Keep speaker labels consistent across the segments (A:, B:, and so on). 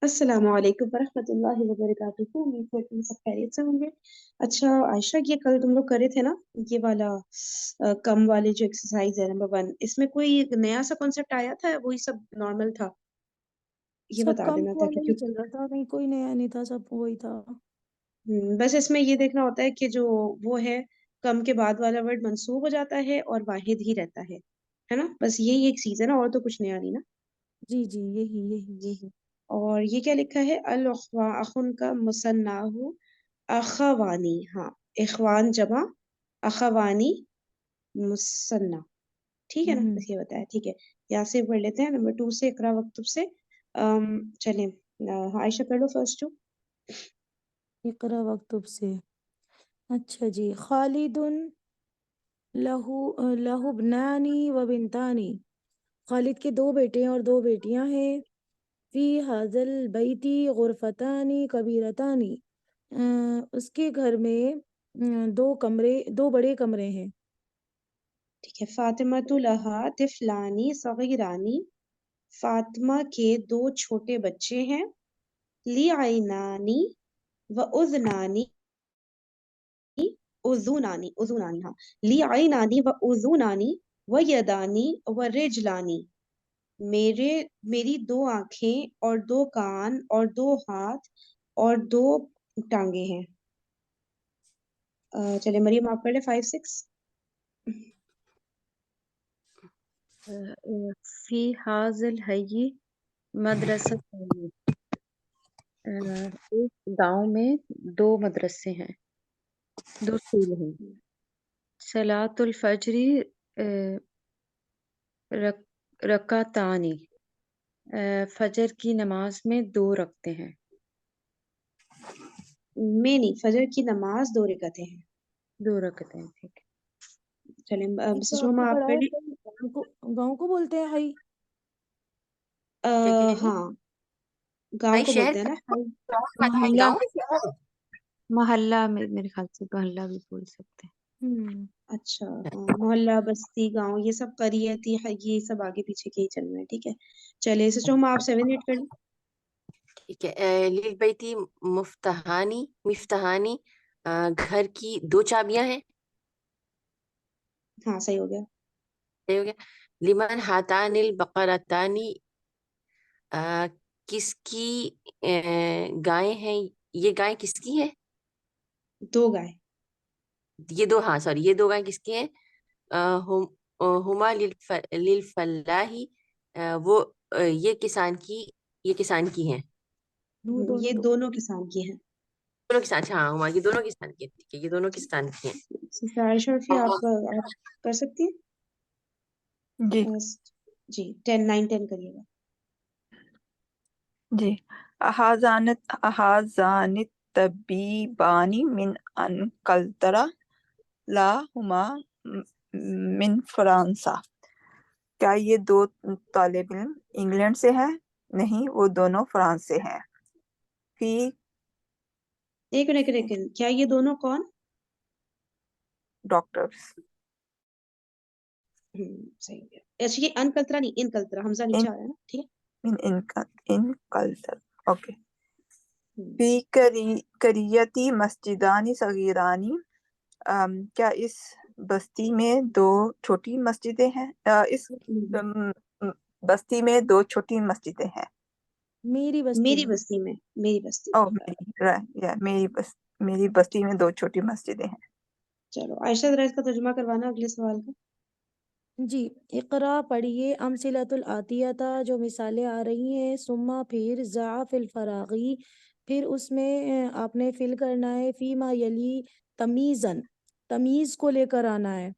A: अस्सलामु अलैकुम वरहमतुल्लाहि वबरकातुहू। उम्मीद है तुम सब खैरियत से होंगे। अच्छा आयशा, ये कल तुम लोग करे थे ना, ये वाला कम वाले जो एक्सरसाइज है नंबर 1, इसमें कोई नया सा कॉन्सेप्ट आया था, वही सब नॉर्मल था? ये
B: सब
A: बता
B: कम
A: देना ताकि
B: वाला ही
A: क्यों।
B: चल रहा था, कहीं कोई नया नहीं था, सब वही था।
A: बस इसमें ये देखना होता है कि जो वो है, कम के बाद वाला वर्ड मंसूब हो जाता है और वाहिद ही रहता है ना। बस यही एक चीज है ना, और तो कुछ नया नहीं ना।
B: जी जी, यही यही यही।
A: और ये क्या लिखा है, अल अखुन का मुसन्नाहु अखवानी। हाँ, इखवान जमा, अखवानी मुसन्ना। ठीक है ना,
B: हम्म।
A: बस ये बताया। ठीक है, यहाँ से पढ़ लेते हैं नंबर 2 से, इकरा वक्तुब से। चलें, आयशा कर लो फर्स्ट टू।
B: इकरा वक्तुब से। अच्छा जी। खालिदुन लहू लहु ब्नानी व बिनतानी। खालिद के दो बेटे और दो बेटियां हैं। फी हाजल बैती गुरफतानी कबीरतानी। उसके घर में दो कमरे, दो बड़े कमरे हैं।
A: ठीक है, फातिमा लहा तिफलानी सगीरानी। फातिमा के दो छोटे बच्चे हैं। ली आइनानी व उज़नानी, उज़ुनानी उज़ुनानी, हाँ। ली आइनानी व उज़ुनानी व यदानी व रिजलानी। मेरे मेरी दो आंखें और दो कान और दो हाथ और दो टांगे हैं। चले मरियम, आप पढ़ ले 5 6।
C: फी हाजिल हयी मदरसा। एक गांव में दो मदरसे हैं, दो स्कूल हैं। सलातुल फजरी रक, रकातानी। फजर की नमाज में दो रखते हैं।
A: में नहीं, फजर की नमाज 2 रकातें हैं।
C: दो रखते हैं, ठीक है।
A: चले
B: ये तो
A: मिसेस
B: आपने
A: रोमा, आप
B: पढ़ा
A: पढ़
B: है,
A: ली।
B: गाँव को बोलते हैं हाई।
C: क्या कह रही?
A: हाँ, गांव
C: भाई
A: को
C: शहर
A: बोलते हैं
C: का
A: ना, हाई।
C: भाई
A: मोहल्ला।
C: गाँव में शहर। मोहल्ला में मेरे ख्याल से मोहल्ला भी बोल सकते
B: हम्म।
A: अच्छा,
C: हैं।
A: हाँ, मोहल्ला बस्ती गांव ये सब करियती है, ये सब आगे पीछे के ही चल रहे हैं। ठीक है, चलिए सिस्टर रोमा, आप 7 8 कर ली।
C: ठीक है। लिल बैती मुफ्तहानी मिफ्तहानी। घर की दो चाबियां हैं।
A: हाँ, सही हो गया।
C: सही हो गया। लिमन हातानिल बकरतानी। अ, किसकी गायें हैं? ये गाय किसकी है?
A: 2 गाय।
C: ये दो, हाँ सॉरी, ये दो गाय किसकी हैं? अ, हुम हुमा लिल फलाही। वो ये किसान की हैं।
B: नू
A: ये
B: दोनों तो।
A: दोनों किसान की हैं।
C: दोनों किसान, अच्छा हाँ, हुमा ये दोनों किसान की हैं, ठीक है, ये दोनों किसान की हैं।
A: सिस्टर आयशा और फिर आप कर सकती हैं।
D: जी
A: अ, जी, 10 9 10 करिएगा।
D: जी। अहाजानित तबीबानी मिन अनकलतरा ला हुमा मिन फ्रांसा। क्या ये दो तालिब इल्म इंग्लैंड से हैं? नहीं, वो दोनों फ्रांस से हैं। फी
A: एक मिनट एक मिनट, क्या ये दोनों कौन?
D: डॉक्टर्स।
A: सही हो गया। अच्छा, ये अनकल्तरा नहीं, इनकल्तरा, हमजा नीचे
D: इन
A: आ रहा है ना, ठीक
D: इन इनकल्तर। ओके।
A: है।
D: फी करियती मस्जिदानी सगीरानी। क्या इस बस्ती में दो छोटी मस्जिदें हैं? इस
A: हम्म,
D: अम, अम, बस्ती में दो छोटी मस्जिदें हैं।
B: मेरी बस्ती
A: मेरी
B: में।
A: बस्ती में, मेरी बस्ती
D: ओह
A: में।
D: मेरी बस्ती में दो छोटी मस्जिदें हैं।
A: चलो आयशा, जरा इसका तर्जुमा करवाना अगले सवाल का।
B: जी। इकरा पढ़िए अमसिलतुल आतियता, जो मिसालें आ रही हैं, सुम्मा फिर जा फिल फरागी, फिर उसमें आपने फिल करना है फीमा यली तमीज़न, तमीज़ को लेकर आना है।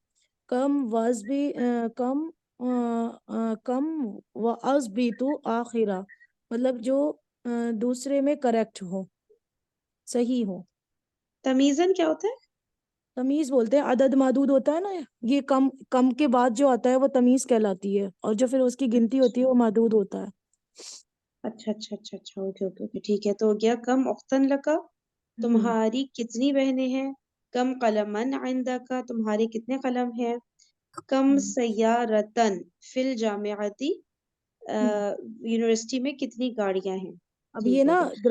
B: कम वज़बी कम व अज़बितु आखिरा, मतलब जो दूसरे में करेक्ट हो, सही हो।
A: तमीजन क्या होता है?
B: तमीज बोलते हैं, अदद मादूद होता है ना, ये कम कम के बाद जो आता है वो तमीज कहलाती है, और जो फिर उसकी गिनती होती है वो मादूद होता है।
A: अच्छा, ओके ओके ओके, ठीक है। तो हो गया, कम उख्तन लका,
B: हम्म।
A: तुम्हारी कितनी बहनें हैं। कम कलमन आइंदा का, तुम्हारे कितने कलम हैं। कम
B: हम्म।
A: सय्यारतन फिल जामियाती,
B: हम्म।
A: यूनिवर्सिटी में कितनी गाड़ियां हैं।
B: अब
A: ठीक
B: ये
A: हो
B: ना
A: गया।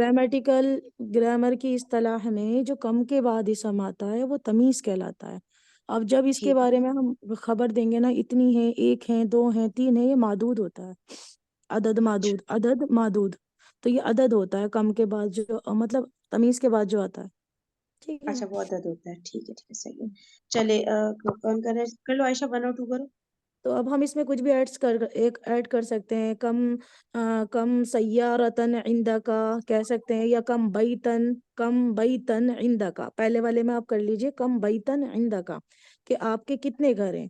B: ग्रामर की इस्तेलाह में जो कम के बाद इसम आता है वो तमीज कहलाता है। अब जब इसके
A: ठीक
B: बारे
A: है।
B: में हम खबर देंगे ना, इतनी है, एक है, दो है, तीन है, ये मादूद होता है।
A: अच्छा
B: अदद मादूद। तो ये अदद होता है कम के बाद जो मतलब तमीज के बाद जो आता है। ठीक है।
A: अच्छा, वो अदद होता है। ठीक है, सही है। चले कौन कर लो आयशा, 1 और 2 करो।
B: तो अब हम इसमें कुछ भी ऐड कर सकते हैं। कम सय्यारतन इंदका कह सकते हैं, या कम बैतन इंदका। पहले वाले में आप कर लीजिए कम बैतन इंदका, कि आपके कितने घर हैं।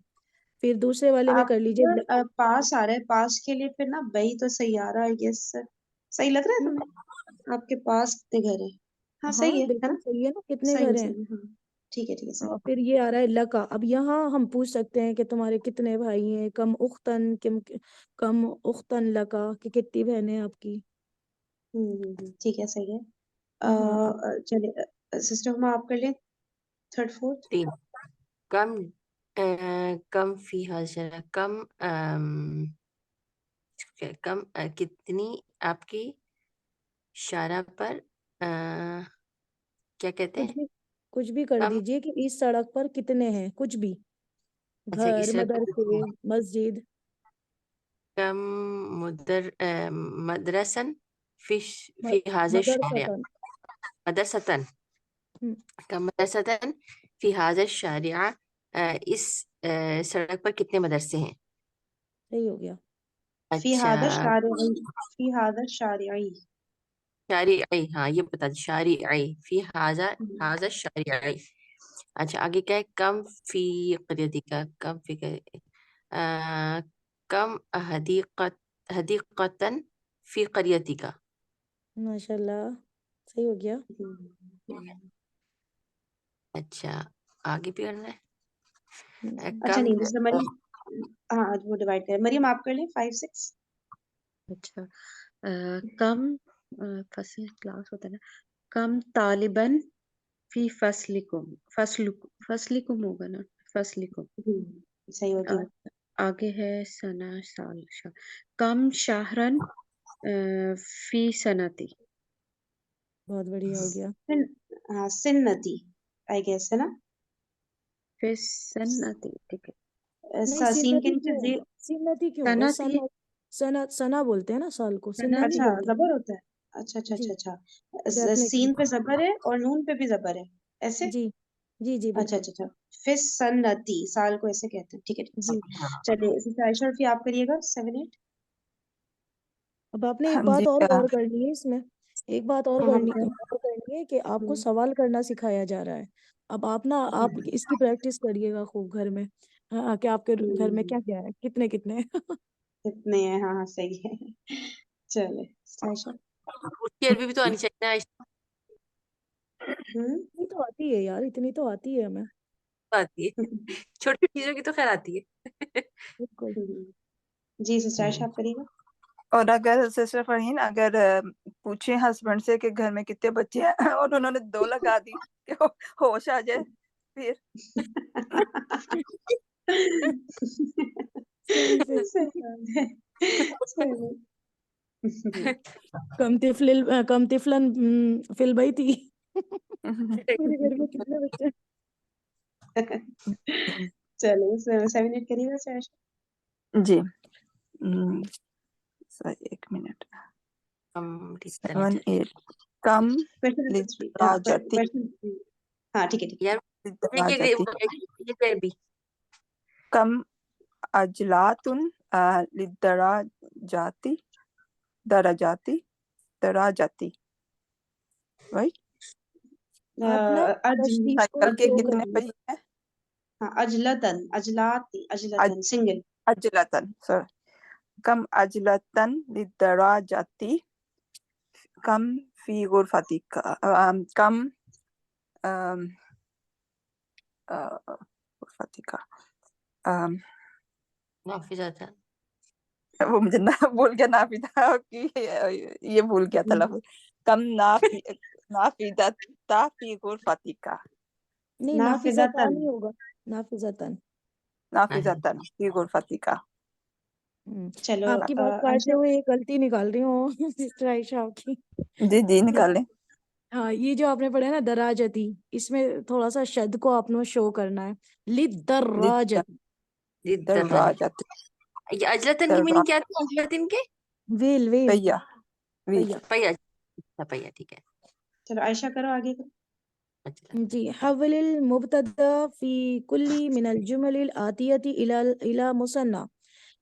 B: फिर दूसरे वाले में
A: आप
B: कर लीजिए
A: पास आ रहा है, पास के लिए फिर ना बई तो सैयारा, आई गेस सही लग रहा है
B: हम्म,
A: तुम्हें? आपके पास कितने घर है? हाँ सही
B: हाँ
A: है
B: बिल्कुल
A: ना?
B: सही है ना, कितने घर हैं।
A: सही है, हाँ। ठीक है, सही
B: और
A: है।
B: फिर ये आ रहा है लका। अब यहाँ हम पूछ सकते हैं कि तुम्हारे कितने भाई हैं। कम उख्तन लका, कि कितनी बहनें हैं आपकी।
A: ठीक है, सही है।
B: हाँ अब
A: चलिए सिस्टर हुमा, आप कर लें 3rd 4th।
C: 3 कम कम फी हाजरा कितनी आपकी शारा पर क्या कहते
B: कुछ
C: हैं?
B: भी कुछ भी कर
C: कम
B: दीजिए कि इस सड़क पर कितने हैं, कुछ भी।
C: अच्छा
B: घर,
C: इस
B: मदरसे, मस्जिद।
C: कम मदरसन
B: म-
C: फी हाजिर शारिया
B: मदरसतन।
C: मदरसतन
B: हम्म,
C: कम मदरसतन फी हाजिर शारिया इस सड़क पर कितने मदरसे हैं?
B: सही हो गया।
A: फी
C: अच्छा
A: हादर शारिई, फी हादर शारिई।
C: शारिई, हाँ ये बता दी, शारिई फी हाजा
A: हम्म,
C: हाजा शारिई। अच्छा आगे क्या है? कम फी क़रियतिका अ, कम हदीक़तन फी क़रियतिका।
B: माशाल्लाह, सही हो गया।
A: हम्म।
C: अच्छा आगे भी करना है।
A: अच्छा
C: कम
A: नहीं, दूसरा मरियम, हाँ आज वो डिवाइड करें। मरियम आप कर लें 5 6।
E: अच्छा कम फसल क्लास होता है ना, कम तालिबन फी फसलिकुम होगा ना, फसलिकुम।
A: सही हो गया।
E: आगे है सना साल कम शाहरन फी सनती।
B: बहुत बढ़िया हो गया।
A: हाँ सिन्नती, आई गेस है ना?
E: फिर सन्नती, ठीक है।
B: नहीं,
A: सीन के
B: सिन्नती
A: नीचे
B: क्यों
A: जी।
B: होगा? सिन्नती क्यों होगा?
E: सनती
B: सना बोलते हैं ना साल को, सिन्ना नहीं
E: सनती
A: अच्छा,
B: बोलते।
A: जबर होता है। अच्छा।
B: जी, डेफिनेटली।
A: सीन पे जबर है और नून पे भी जबर है, ऐसे?
B: जी जी
A: अच्छा
B: बिल्कुल।
A: फिर सन्नती, साल को ऐसे कहते हैं। ठीक है,
B: जी।
A: सही। चलिए सिस्टर आयशा और फिर आप करिएगा 7 8।
B: अब आपने एक
D: हाँ जी
B: बात और गौर करनी है इसमें। एक बात और
A: हाँ
B: करनी है कि आपको
A: हम्म,
B: सवाल करना सिखाया जा रहा है। अब आप इसकी प्रैक्टिस करिएगा खूब घर में। हाँ, कि आपके घर में
A: हम्म,
B: क्या क्या है, कितने कितने
A: कितने हैं? हाँ सही है। चले सिस्टर आयशा।
C: उसकी अरबी भी तो आनी चाहिए ना, आयशा
A: हम्म।
B: इतनी तो आती है यार, इतनी तो आती है हमें।
C: को आती है। छोटी चीजों की तो खैर आती है।
B: बिल्कुल।
A: जी सिस्टर आयशा आप करिएगा।
D: और अगर सिस्टर फरहीन अगर पूछे हस्बैंड से कि घर में कितने बच्चे हैं और उन्होंने 2 लगा दी, कि होश आ जाए फिर।
B: सही से।
A: सही बात है। चलो।
B: कम तिफलन फिल बई थी मेरे घर में कितने बच्चे हैं?
A: चलो 7 8 करिएगा सिस्टर आयशा।
D: जी। हम्म, एक मिनट।
C: हम रिश्ता नहीं
D: 7
C: चाहिए
D: 8 कम
A: क्वेश्चन नंबर 3, हाँ
D: लिदराजती
A: क्वेश्चन। हाँ ठीक है।
C: यार।
D: लिदराजती
C: ये भी
D: कम अजलातुन लिदराजाती दराजाती दराजाती, राइट।
B: आप ना
A: अज
B: तशदीद को
D: साइकिल के
B: स्लो
D: कितने
B: करिए।
D: पहिए हैं?
A: हाँ अजलतन, अजलाती, अजलतन सिंगल।
D: अजलतन, सॉरी। कम अजलतन लिदराजाती कम फी गुरफतिका कम गुरफतिका
C: नाफिजा था।
D: वो मुझे ना भूल गया, नाफिदा की ये भूल गया था लफ्ज। कम नाफिदा फी गुरफतिका
B: नहीं, नाफिजता
A: नाफिजतन।
B: नहीं होगा। नाफिजतन।
D: नाफिजतन फी गुरफतिका।
A: चलो
B: आपकी बात काटते
A: आयशा।
B: हुए एक गलती निकाल रही हूँ सिस्टर आयशा की।
D: जी
B: ये
D: निकालें।
B: हाँ, ये जो आपने पढ़ा है ना दराजती, इसमें थोड़ा सा शद को आपने शो करना है। लिदर्राजती,
D: दर्राजत
C: ये अजलतन की
D: दर्रा
C: मीनिंग क्या थी? अजलतन के
B: वेल वेल
D: पहिया वील
B: भैया।
C: पहिया। अच्छा, पहिया, ठीक है।
A: चलो आयशा करो आगे करो।
C: अजलतन।
B: जी, हवलिल मुब्तदा फी कुल्ली मिनल जुमलिल आतियती इला मुसन्ना,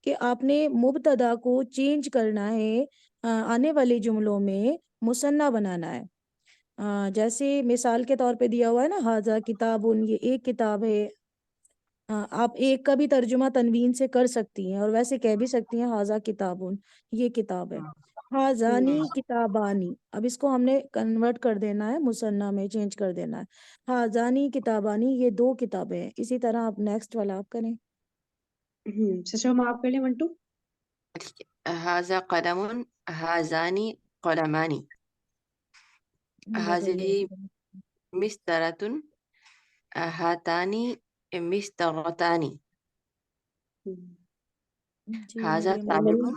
B: कि आपने मुब्तदा को चेंज करना है आने वाले जुमलों में मुसन्ना बनाना है। जैसे मिसाल के तौर पे दिया हुआ है ना, हाजा किताबुन, ये एक किताब है। आप एक का भी तर्जुमा तनवीन से कर सकती हैं और वैसे कह भी सकती हैं हाजा किताबुन, ये किताब है। हाजानी किताबानी, अब इसको हमने कन्वर्ट कर देना है, मुसन्ना में चेंज कर देना है। हाजानी किताबानी, ये दो किताबें हैं। इसी तरह आप नेक्स्ट वाला आप करें।
A: सच हम आप कर ले 1 2।
C: ठीक है। हाजा कलमुन, हाजानी कलमानी,
B: बदल
C: हाजिही मिस्तरतुन, हातानी मिस्तरतानी,
B: जी
C: हाजा
B: मरियम।
C: तालिबुन।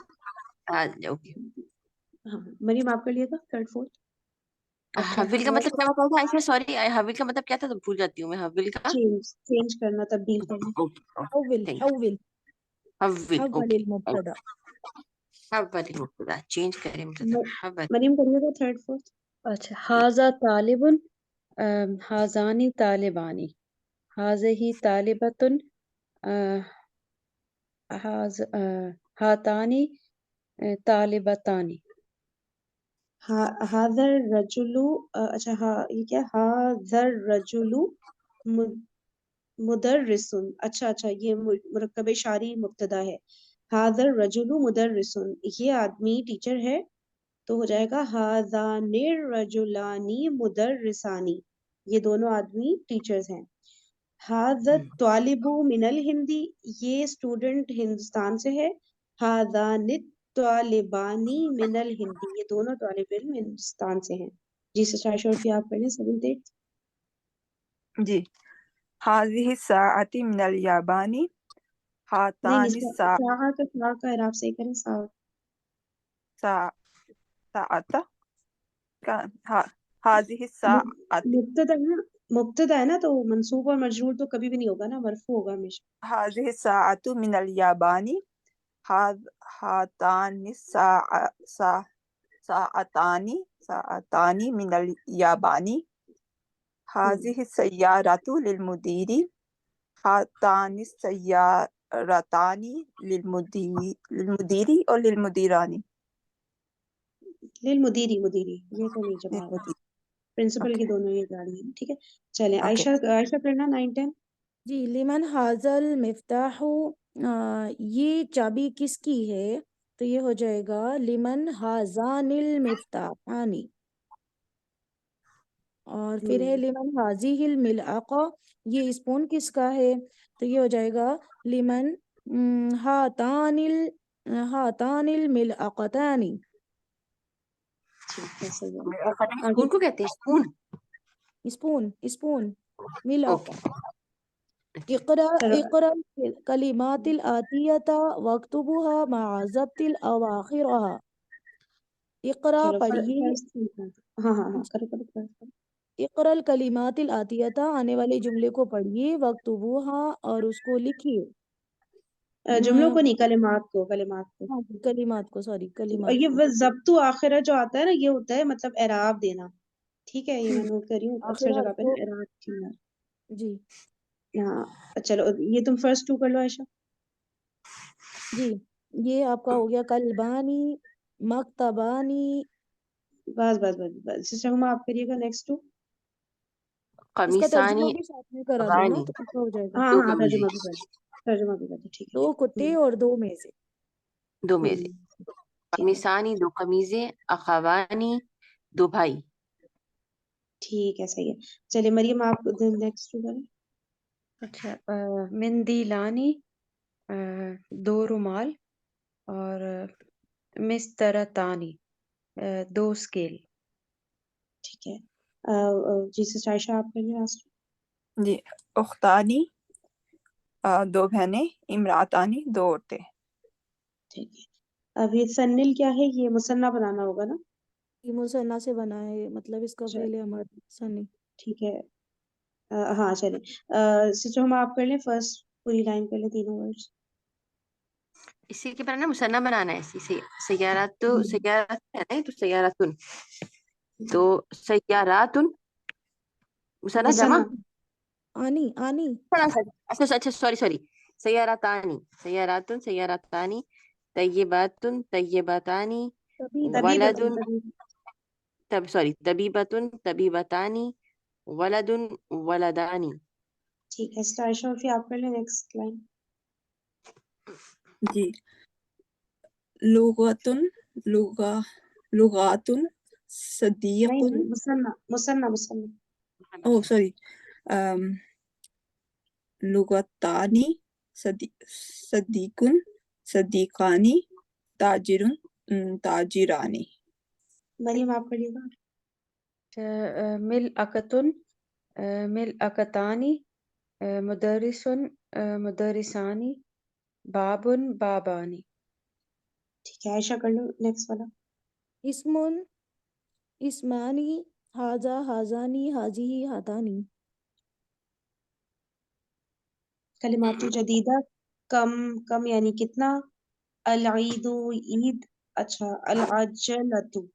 C: ओके।
A: हाँ मरीम आप कर लिया था 3rd 4th।
E: अच्छा
C: हविल का मतलब क्या बताया था आयशा? सॉरी, हविल का मतलब क्या था? तो भूल जाती हूँ मैं हविल का।
A: चेंज चेंज करना तब्दील करना।
C: ओके,
B: हविल
C: थैंक यू।
B: हविल
C: हविल, ओके।
B: हवलिल मुब्तदा।
C: हवल मुब्तदा, चेंज करें मुब्तदा
A: म-
C: में। हवल।
A: मरीम करिए तो 3rd 4th।
E: अच्छा हाजा तालिबुन हाजानी तालिबानी हाजिही तालिबतुन हातानी तालिबतानी।
A: हादर रजुलु अच्छा हाँ ये क्या हादर रजुलु मुदर्रिसुन। अच्छा ये मुरक्कब शारी मुब्तदा है। हादर रजुलु मुदर्रिसुन, ये आदमी टीचर है, तो हो जाएगा हादानिर रजुलानी मुदर्रिसानी, ये दोनों आदमी टीचर्स हैं। हादा तालिबु मिनल हिंदी, ये स्टूडेंट हिंदुस्तान से है। हादानित तालिबानी मिनल हिंदी, ये दोनों तालिब इल्म हिंदुस्तान से हैं। जी सर शर्फी आप पढ़ें 7th 8th।
D: जी हाजिही साअती मिनल याबानी
A: नहीं
D: हातानी
A: साहा का इराब सही करें सा।
D: सा- साअता का हाजिही साअती
A: मुब्तदा है ना, मुब्तदा है ना, तो मंसूब और मजरूर तो कभी भी नहीं होगा ना, मरफू होगा हमेशा।
D: हाजिही साअतु मिनल याबानी हातानी साअतानी मिनल याबानी हाजिही सय्यारतु लिलमुदीरी हातानी सय्यारतानी लिलमुदीरी और लिलमुदीरानी
A: लिल मुदीरी मुदीरी, ये तो नहीं जवाब,
D: लिलमुदीर।
A: प्रिंसिपल की
D: ओके
A: दोनों ये गाड़ी है, ठीक है। चले
D: ओके
A: आयशा आयशा करना 9 10।
B: जी, लिमन हाजल मिफ्ताहु, ये चाबी किसकी है? तो ये हो जाएगा लिमन हाजानिल मिफ्ताहानी। और फिर है लिमन हाजिहिल मिलआका, ये स्पून किसका है? तो ये हो जाएगा लिमन हातानिल मिलआकतानी।
A: ठीक है सही है।
C: स्पून
A: आगे
C: को कहते हैं स्पून।
B: Spoon spoon
C: okay.
B: मिलआका। इकरा
A: चलो
B: इकरा कलिमातिल आतियता वक्तुबुहा मअ ज़ब्तिल अवाखिरहा। इकरा
A: चलो
B: पढ़िए।
A: हाँ हाँ हाँ करो करो करो।
B: इकरल कलिमातिल आतियता, आने वाले जुमले को पढ़िए, वक्तुबुहा और उसको लिखिए।
A: जुमलों
B: अम,
A: को नहीं, कलिमात को।
B: हाँ जी, कलिमात को, सॉरी
A: और
B: कलिमात
A: ये
B: को।
A: जब्तु आखिरा जो आता है ना, ये होता है मतलब एराब देना। ठीक है, ये मैं नोट कर रही हूँ अक्सर
B: आखिर
A: जगह पे
B: को।
A: ना एराब की है।
B: जी
A: हाँ चलो ये तुम फर्स्ट 2 कर लो आयशा।
B: जी, ये आपका हो गया कलबानी मक्तबानी।
A: बस सिस्टर हुमा आप करिएगा नेक्स्ट 2।
B: इसका तर्जुमा
C: कमीसानी
B: भी साथ में करा दो ना,
C: अगानी,
B: तो अच्छा हो जाएगा।
A: हाँ
C: दो
A: हाँ
C: कमीजें,
A: तर्जुमा भी कर दो ठीक है
B: दो
A: ठीक है।
B: कुत्ते और दो मेज़े।
C: दो मेजे।
A: हम्म, ठीक है
C: कमीसानी, दो कमीजें, अखवानी, दो भाई।
A: ठीक है सही है। चलिए मरियम आप नेक्स्ट 2 करें।
E: अच्छा मिंदीलानी दो रुमाल और मिस्तरतानी दो स्केल।
A: ठीक है जी सिस्टर आयशा आप करिए लास्ट।
D: जी उख्तानी दो बहनें इमरातानी दो औरतें।
A: ठीक है अब ये सन्निल क्या है, ये मुसन्ना बनाना होगा ना।
B: ये मुसन्ना से बना है, मतलब इसका
A: अच्छा,
B: फेल है हमारा सनी।
A: ठीक है। हाँ चले, सिस्टर हम आप कर लें, फर्स्ट पूरी लाइन कर लें, तीनों वर्ड्स।
C: इसी के बनाना मुसन्ना बनाना है, इसी से सैयारात तो सैयारात है ना, तो सैयारातुन, तो सैयारातुन मुसन्ना जमा।
A: मुसन्ना।
B: आनी आनी
C: अच्छा अच्छा, सॉरी सॉरी, सैयारातानी सैयारातुन सैयारातानी, तय्यिबातुन तय्यिबातानी,
B: तभी
A: तभी बतन
C: वलदुन
A: तभी।
C: तब सॉरी तबीबतुन तबीबतानी, वलदुन वलदानी।
A: ठीक है, स्टाइश और फिर आप कर लें नेक्स्ट लाइन।
D: जी। लुगतुन लुगा लुगातुन
A: नहीं
D: सदीकुन,
A: नहीं, Muthanna Muthanna Muthanna.
D: Oh sorry, लुगतानी सदीकुन सदीकानी, ताजिरुन ताजिरानी।
A: Maryam आप करिएगा।
E: मिलअकतुन मिलअकतानी, मुदर्रिसुन मुदर्रिसानी, बाबुन बाबानी।
A: ठीक है, आयशा कर लो नेक्स्ट वाला।
B: इस्मुन इस्मानी, हाजा हाजानी, हाजिही हातानी।
A: कलिमातु जदीदा, कम कम यानी कितना, अल ईदु ईद, अच्छा अल अजलतु,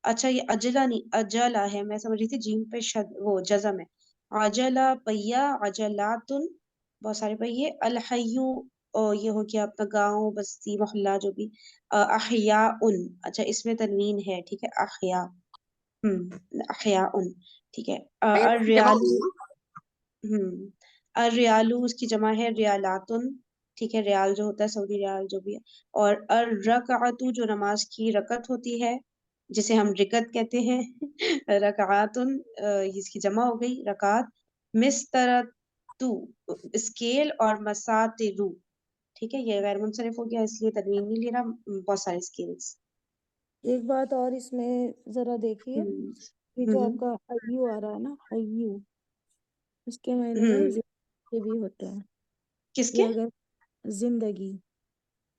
A: अच्छा ये अजला नहीं अजला है, मैं समझ रही थी जीम पे शद वो जज़म है। अजला पहिया, अजलातुन बहुत सारे पहिए, अल हय्यु ये हो गया अपना गांव बस्ती मोहल्ला जो भी, अहयाउन, अच्छा इसमें तनवीन है, ठीक है अहया, अहयाउन, ठीक है।
C: भैया
A: अर
C: जमा हो गई ना?
A: हम्म रियालू उसकी जमा है रियालातुन, ठीक है, रियाल जो होता है सऊदी रियाल जो भी है। और अर रकातु जो नमाज की रकत होती है, जिसे हम रिकत कहते हैं रकातुन, इसकी जमा हो गई रकात। मिस्तरतु स्केल, और मसातिरु, ठीक है, ये गैर मुनसरिफ हो गया इसलिए तनवीन नहीं ले रहा, बहुत सारे स्केल्स।
B: एक बात और इसमें जरा देखिए,
A: हम्म
B: ये जो
A: हम्म
B: आपका अय्यू आ रहा है ना, अय्यू, इसके मायने ना
A: हम्म,
B: जिंदगी भी होते हैं, कि
A: किसके?
B: अगर जिंदगी,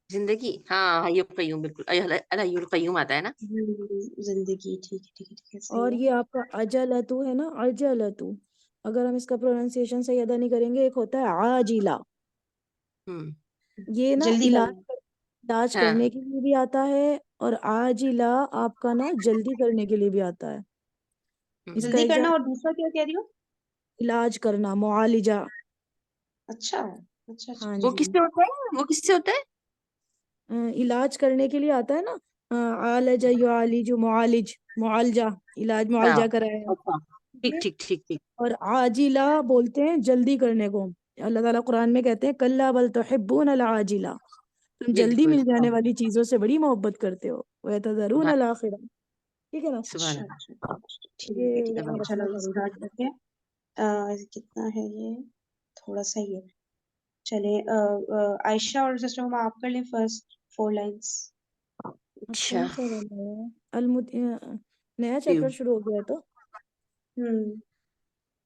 C: जिंदगी, हाँ हय्युल कय्यूम, बिल्कुल अल हय्युल कय्यूम आता है ना।
A: जिंदगी, ठीक है ठीक है ठीक है, सही
B: और
A: है।
B: ये आपका अजलतु है ना, अजलतु, अगर हम इसका प्रोनाउंसिएशन सही अदा नहीं करेंगे, एक होता है आजिला,
C: हम्म।
B: ये ना
A: जल्दी करना।
B: इलाज
C: हाँ।
B: करने के लिए भी आता है, और आजिला आपका ना जल्दी करने के लिए भी आता है। इसका
A: जल्दी करना, और
B: एग्जाम,
A: दूसरा क्या कह रही हो?
B: इलाज करना, मुआलिजा।
A: अच्छा अच्छा अच्छा
B: हाँ
C: वो
A: अच्छा।
B: जी,
C: किससे होता है, वो किससे होता है?
B: इलाज करने के लिए आता है ना, आलजा युआलिजु, मुआलिज, मुआलजा, इलाज
C: हाँ।
B: मुआलजा कराया,
C: अच्छा,
B: ठीक
C: ठीक
B: है।
C: ठीक ठीक ठीक।
B: और आजिला बोलते हैं जल्दी करने को, अल्लाह ताला कुरान में कहते हैं कल्ला बल तुहिब्बून अल आजिला, तुम जल्दी
C: बिल्कुल,
B: मिल जाने
C: हाँ।
B: वाली चीजों से बड़ी मोहब्बत करते हो, वह तज़रून
C: सुभान
B: अल आखिरा, ठीक है ना।
C: सुभान
A: अच्छा अच्छा
C: अल्लाह।
A: अच्छा, ठीक है
B: ये
A: ठीक
B: याद
A: है,
B: रखना
A: चलो
B: पड़ेगा
A: स्टार्ट
B: मुझे।
A: करते हैं। कितना है ये, थोड़ा सा ही है। चले, आयशा और सिस्टर हम आप कर लें फर्स्ट 4 लाइंस।
B: अब
C: अच्छा।
B: कौन सा वाला है, नया चैप्टर शुरू हो गया है तो,
A: हम्म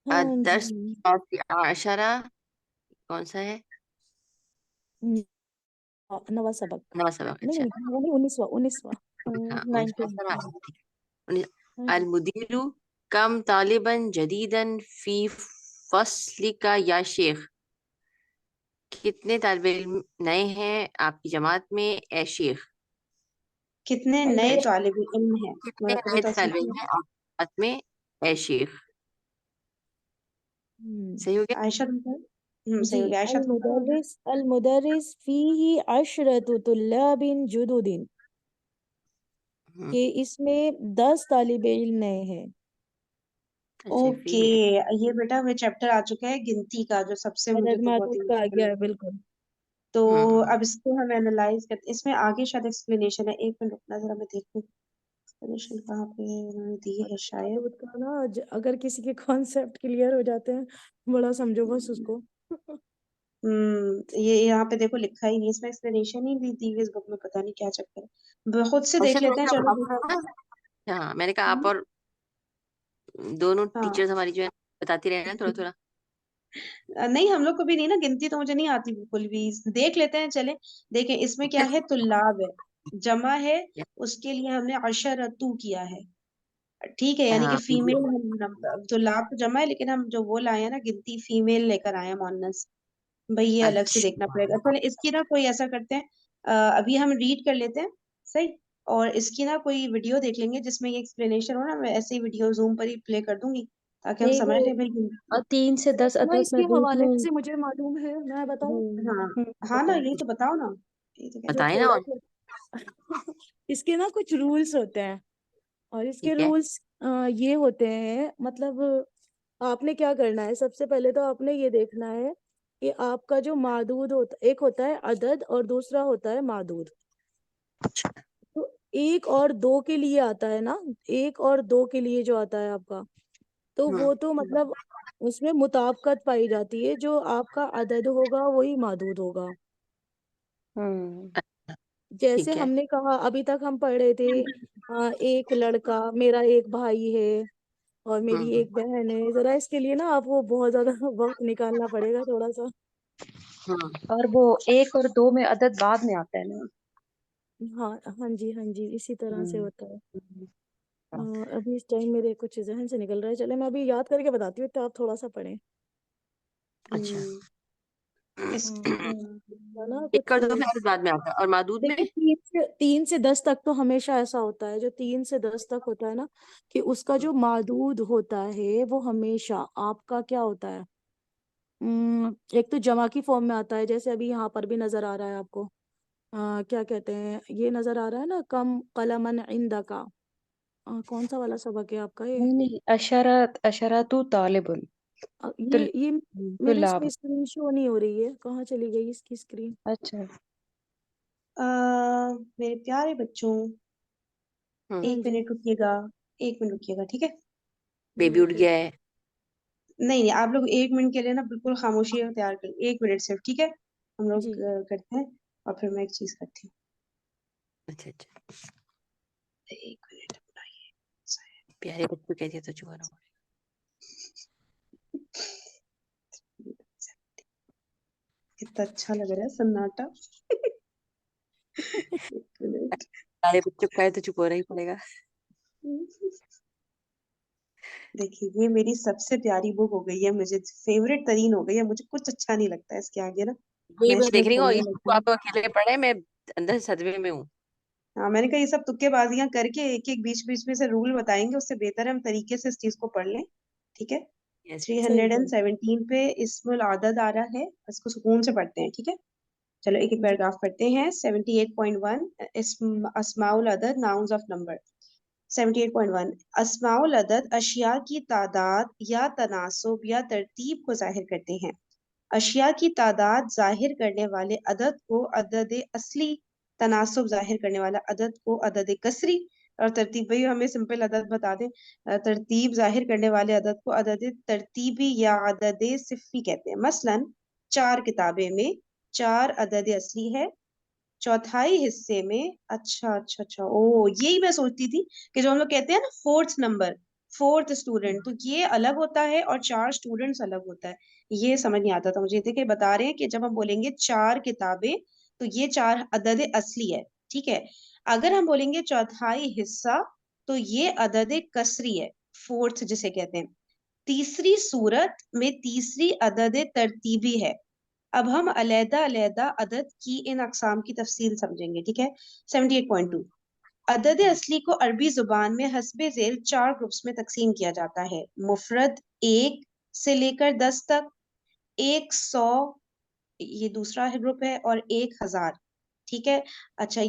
B: हाँ जी।
C: दर्स आशरा, कौन सा है?
B: न- नवा सबक,
C: नवा सबक,
B: नहीं
C: अच्छा।
B: नहीं, वो नहीं, 19वां 19वां,
C: हाँ
B: 19।
C: अल मुदीरु कम तालिबन जदीदन फी फस्ल का या शेख, कितने तालिब इल्म नए हैं आपकी जमात में ए शेख।
A: कितने नए
B: अल्लाह,
A: तालिब इल्म हैं,
C: कितने
A: वो
C: नए
A: तो
C: तालिब
A: सीखना।
C: इल्म हैं आपकी जमात में ए शेख। सही हो गया?
A: आयशा तुम करो।
B: जी।
A: सही हो गया, आयशा तुम करो।
B: अल मुदर्रिस फीही अशरतु तुल्लाबिन जुदुदिन,
C: हम्म,
B: कि इसमें 10 तालिब इल्म नए हैं।
C: अच्छा
A: ओके,
C: फी।
A: ये बेटा वो चैप्टर आ चुका है गिनती का, जो सबसे मुझे
B: अदद
A: तो बहुत
B: मादूद
A: ही
B: का आ
A: मुश्किल
B: गया है,
A: लगता है।
B: बिल्कुल।
A: तो
C: हम्म।
A: अब इसको हम एनालाइज करते, इसमें आगे शायद एक्सप्लेनेशन है, एक मिनट रुकना जरा मैं देखूं एक्सप्लेनेशन कहाँ पे उन्होंने दी है शायद।
B: मादूद का ना, अगर किसी के कॉन्सेप्ट क्लियर हो जाते हैं, बड़ा समझो बस उसको।
A: ये यहाँ पे देखो लिखा ही नहीं, इसमें एक्सप्लेनेशन ही नहीं दी हुई इस बुक में, पता नहीं क्या चक्कर है, खुद से
C: अच्छा
A: देख
C: तो
A: लेते हैं,
C: मैंने
A: चलो
C: कहा
A: देखो।
C: आप ना, हाँ मैंने कहा आप
A: हम्म,
C: और दोनों
A: हाँ।
C: टीचर्स हमारी जो है बताती रहना थोड़ा थोड़ा।
A: नहीं हम लोग को भी नहीं ना, गिनती तो मुझे नहीं आती बिल्कुल भी, देख लेते हैं चले। देखें इसमें क्या है, तुल्लाब है, जमा है, उसके लिए हमने अशरतु किया है, ठीक है, यानी कि
C: हाँ
A: फीमेल हम तो लाभ तो जमा है, लेकिन हम जो वो लाए हैं ना गिनती फीमेल लेकर आए हैं मोनस, भाई ये अलग से देखना
C: अच्छा
A: पड़ेगा। चलो इसकी ना कोई ऐसा करते हैं, अभी हम रीड कर लेते हैं, सही, और इसकी ना कोई वीडियो देख लेंगे जिसमें ये एक्सप्लेनेशन हो ना, मैं ऐसे ही वीडियो जूम पर ही प्ले कर दूंगी ताकि हम
E: नहीं
A: समझ
E: वो
A: लें भाई।
E: 3 से 10
B: हाँ,
E: अदद
B: इसके
E: मैं देख
B: हवाले
E: लूँ।
B: से मुझे मालूम है, मैं बताऊं
A: हाँ हाँ ना,
E: बताओ।
A: यही तो बताओ ना, ये तो कह
B: जो
A: रही
C: बताए
A: थी।
C: ना।
B: थोड़ा
C: और
B: थोड़ा इसके ना कुछ रूल्स होते हैं, और इसके
C: ठीक है।
B: रूल्स ये होते हैं, मतलब आपने क्या करना है, सबसे पहले तो आपने ये देखना है कि आपका जो मादूद होता, एक होता है अदद और दूसरा होता है मादूद। तो एक और दो के लिए आता है ना, एक और दो के लिए जो आता है आपका, तो वो तो मतलब उसमें मुताबिकत पाई जाती है, जो आपका अदद होगा वही मादूद होगा। जैसे
C: ठीक है।
B: हमने कहा अभी तक हम पढ़े थे, एक लड़का, मेरा एक भाई है और मेरी
C: हम्म
B: एक बहन है। जरा इसके लिए ना आपको बहुत ज्यादा वक्त निकालना पड़ेगा थोड़ा सा।
C: हम्म
E: और वो 1 और 2 में अदद बाद में आता है ना।
B: हाँ हाँ जी, हाँ जी, इसी तरह से
E: हम्म
B: होता है। अभी इस टाइम मेरे कुछ जहन से निकल रहा है, चले मैं अभी याद करके बताती हूँ, तो आप थोड़ा सा पढ़ें।
C: अच्छा।
A: इस
B: है ना
C: एक
B: कुछ,
C: और दो में अदद बाद में आता है, और मादूद में?
B: देखिए 3 से 10 तक तो हमेशा ऐसा होता है, जो 3 से 10 तक होता है ना, कि उसका जो मादूद होता है वो हमेशा आपका क्या होता है, एक तो जमा की फॉर्म में आता है, जैसे अभी यहाँ पर भी नजर आ रहा है आपको, क्या कहते हैं, ये नजर आ रहा है ना, कम कलमन इंदा का, कौन सा वाला सबक है आपका ये,
E: नहीं नहीं, अशरत अशरतु तालिबुन तुल
B: ये मेरे इसमें
E: तुलाब।
B: स्क्रीन शो नहीं हो रही है, कहाँ चली गई इसकी स्क्रीन।
E: अच्छा।
A: मेरे प्यारे बच्चों,
C: हम्म
B: हाँ
A: एक
B: जी।
A: मिनट रुकिएगा, एक मिनट रुकिएगा, ठीक है।
C: बेबी उठ
B: ठीक।
C: गया है।
A: नहीं नहीं, आप लोग 1 मिनट के लिए ना बिल्कुल खामोशी अख्तियार कर, 1 मिनट सिर्फ, ठीक है। हम लोग
B: जी
A: करते हैं, और फिर मैं एक चीज करती
C: अच्छा अच्छा।
A: हूँ, 1 मिनट बनाइए।
C: प्यारे बच्चों कह दिया तो चुप रहो।
A: कितना अच्छा लग रहा है सन्नाटा। 1 मिनट।
C: प्यारे बच्चों का है तो चुप होना ही पड़ेगा।
A: देखिए ये मेरी सबसे प्यारी बुक हो गई है, मुझे फेवरेट तरीन हो गई है, मुझे कुछ अच्छा नहीं लगता है इसके आगे ना,
C: यही
A: मैं
C: मैं
A: इसमें
C: देख रही हूँ,
A: खोलने
C: इस
A: लगती
C: बुक को
A: हूँ।
C: आप अकेले पढ़े, मैं अंदर से सदमे में हूँ।
A: हाँ, मैंने कहा ये सब तुक्केबाजियां करके एक एक बीच बीच में से रूल बताएंगे, उससे बेहतर है हम तरीके से इस चीज को पढ़ लें, ठीक है।
C: यस।
A: थ्री
B: सही
A: हंड्रेड
B: है।
A: एंड सेवनटीन पे इस्मुल आदद आ रहा है, इसको सुकून से पढ़ते हैं, ठीक है। चलो एक एक
B: जी
A: पैराग्राफ पढ़ते हैं। 78.1 अस्माउल अदद, नाउन्स ऑफ नंबर। 78.1 अस्माउल अदद अशिया की तादाद या तनासुब या तरतीब को जाहिर करते हैं। अशिया की तादाद जाहिर करने वाले अदद को अदद असली, तनासुब जाहिर करने वाला अदद को अदद कसरी, और तरतीब, भाई हमें सिंपल अदद बता दें, तरतीब जाहिर करने वाले अदद को अदद तरतीबी या अदद सिफी कहते हैं। मसलन 4 किताबें में 4 अदद असली है, चौथाई हिस्से में, अच्छा अच्छा अच्छा, ओ यही मैं सोचती थी कि जो हम लोग कहते हैं ना फोर्थ नंबर, फोर्थ स्टूडेंट, तो ये अलग होता है और 4 स्टूडेंट्स अलग होता है, ये समझ नहीं आता था मुझे। देखिए बता रहे हैं कि जब हम बोलेंगे 4 किताबें, तो ये 4 अदद असली है, ठीक है। अगर हम बोलेंगे चौथाई हिस्सा, तो ये अदद कसरी है, फोर्थ जिसे कहते हैं। तीसरी सूरत में तीसरी अदद तरतीबी है। अब हम अलैदा अलैदा अदद की इन अकसाम की तफसील समझेंगे, ठीक है। 78.2 अदद असली को अरबी जुबान में हस्बे ज़ेल 4 ग्रुप्स में तकसीम किया जाता है। मुफरद 1 से लेकर 10 तक, 100 ये दूसरा है ग्रुप है, और 1000, ठीक है। अच्छा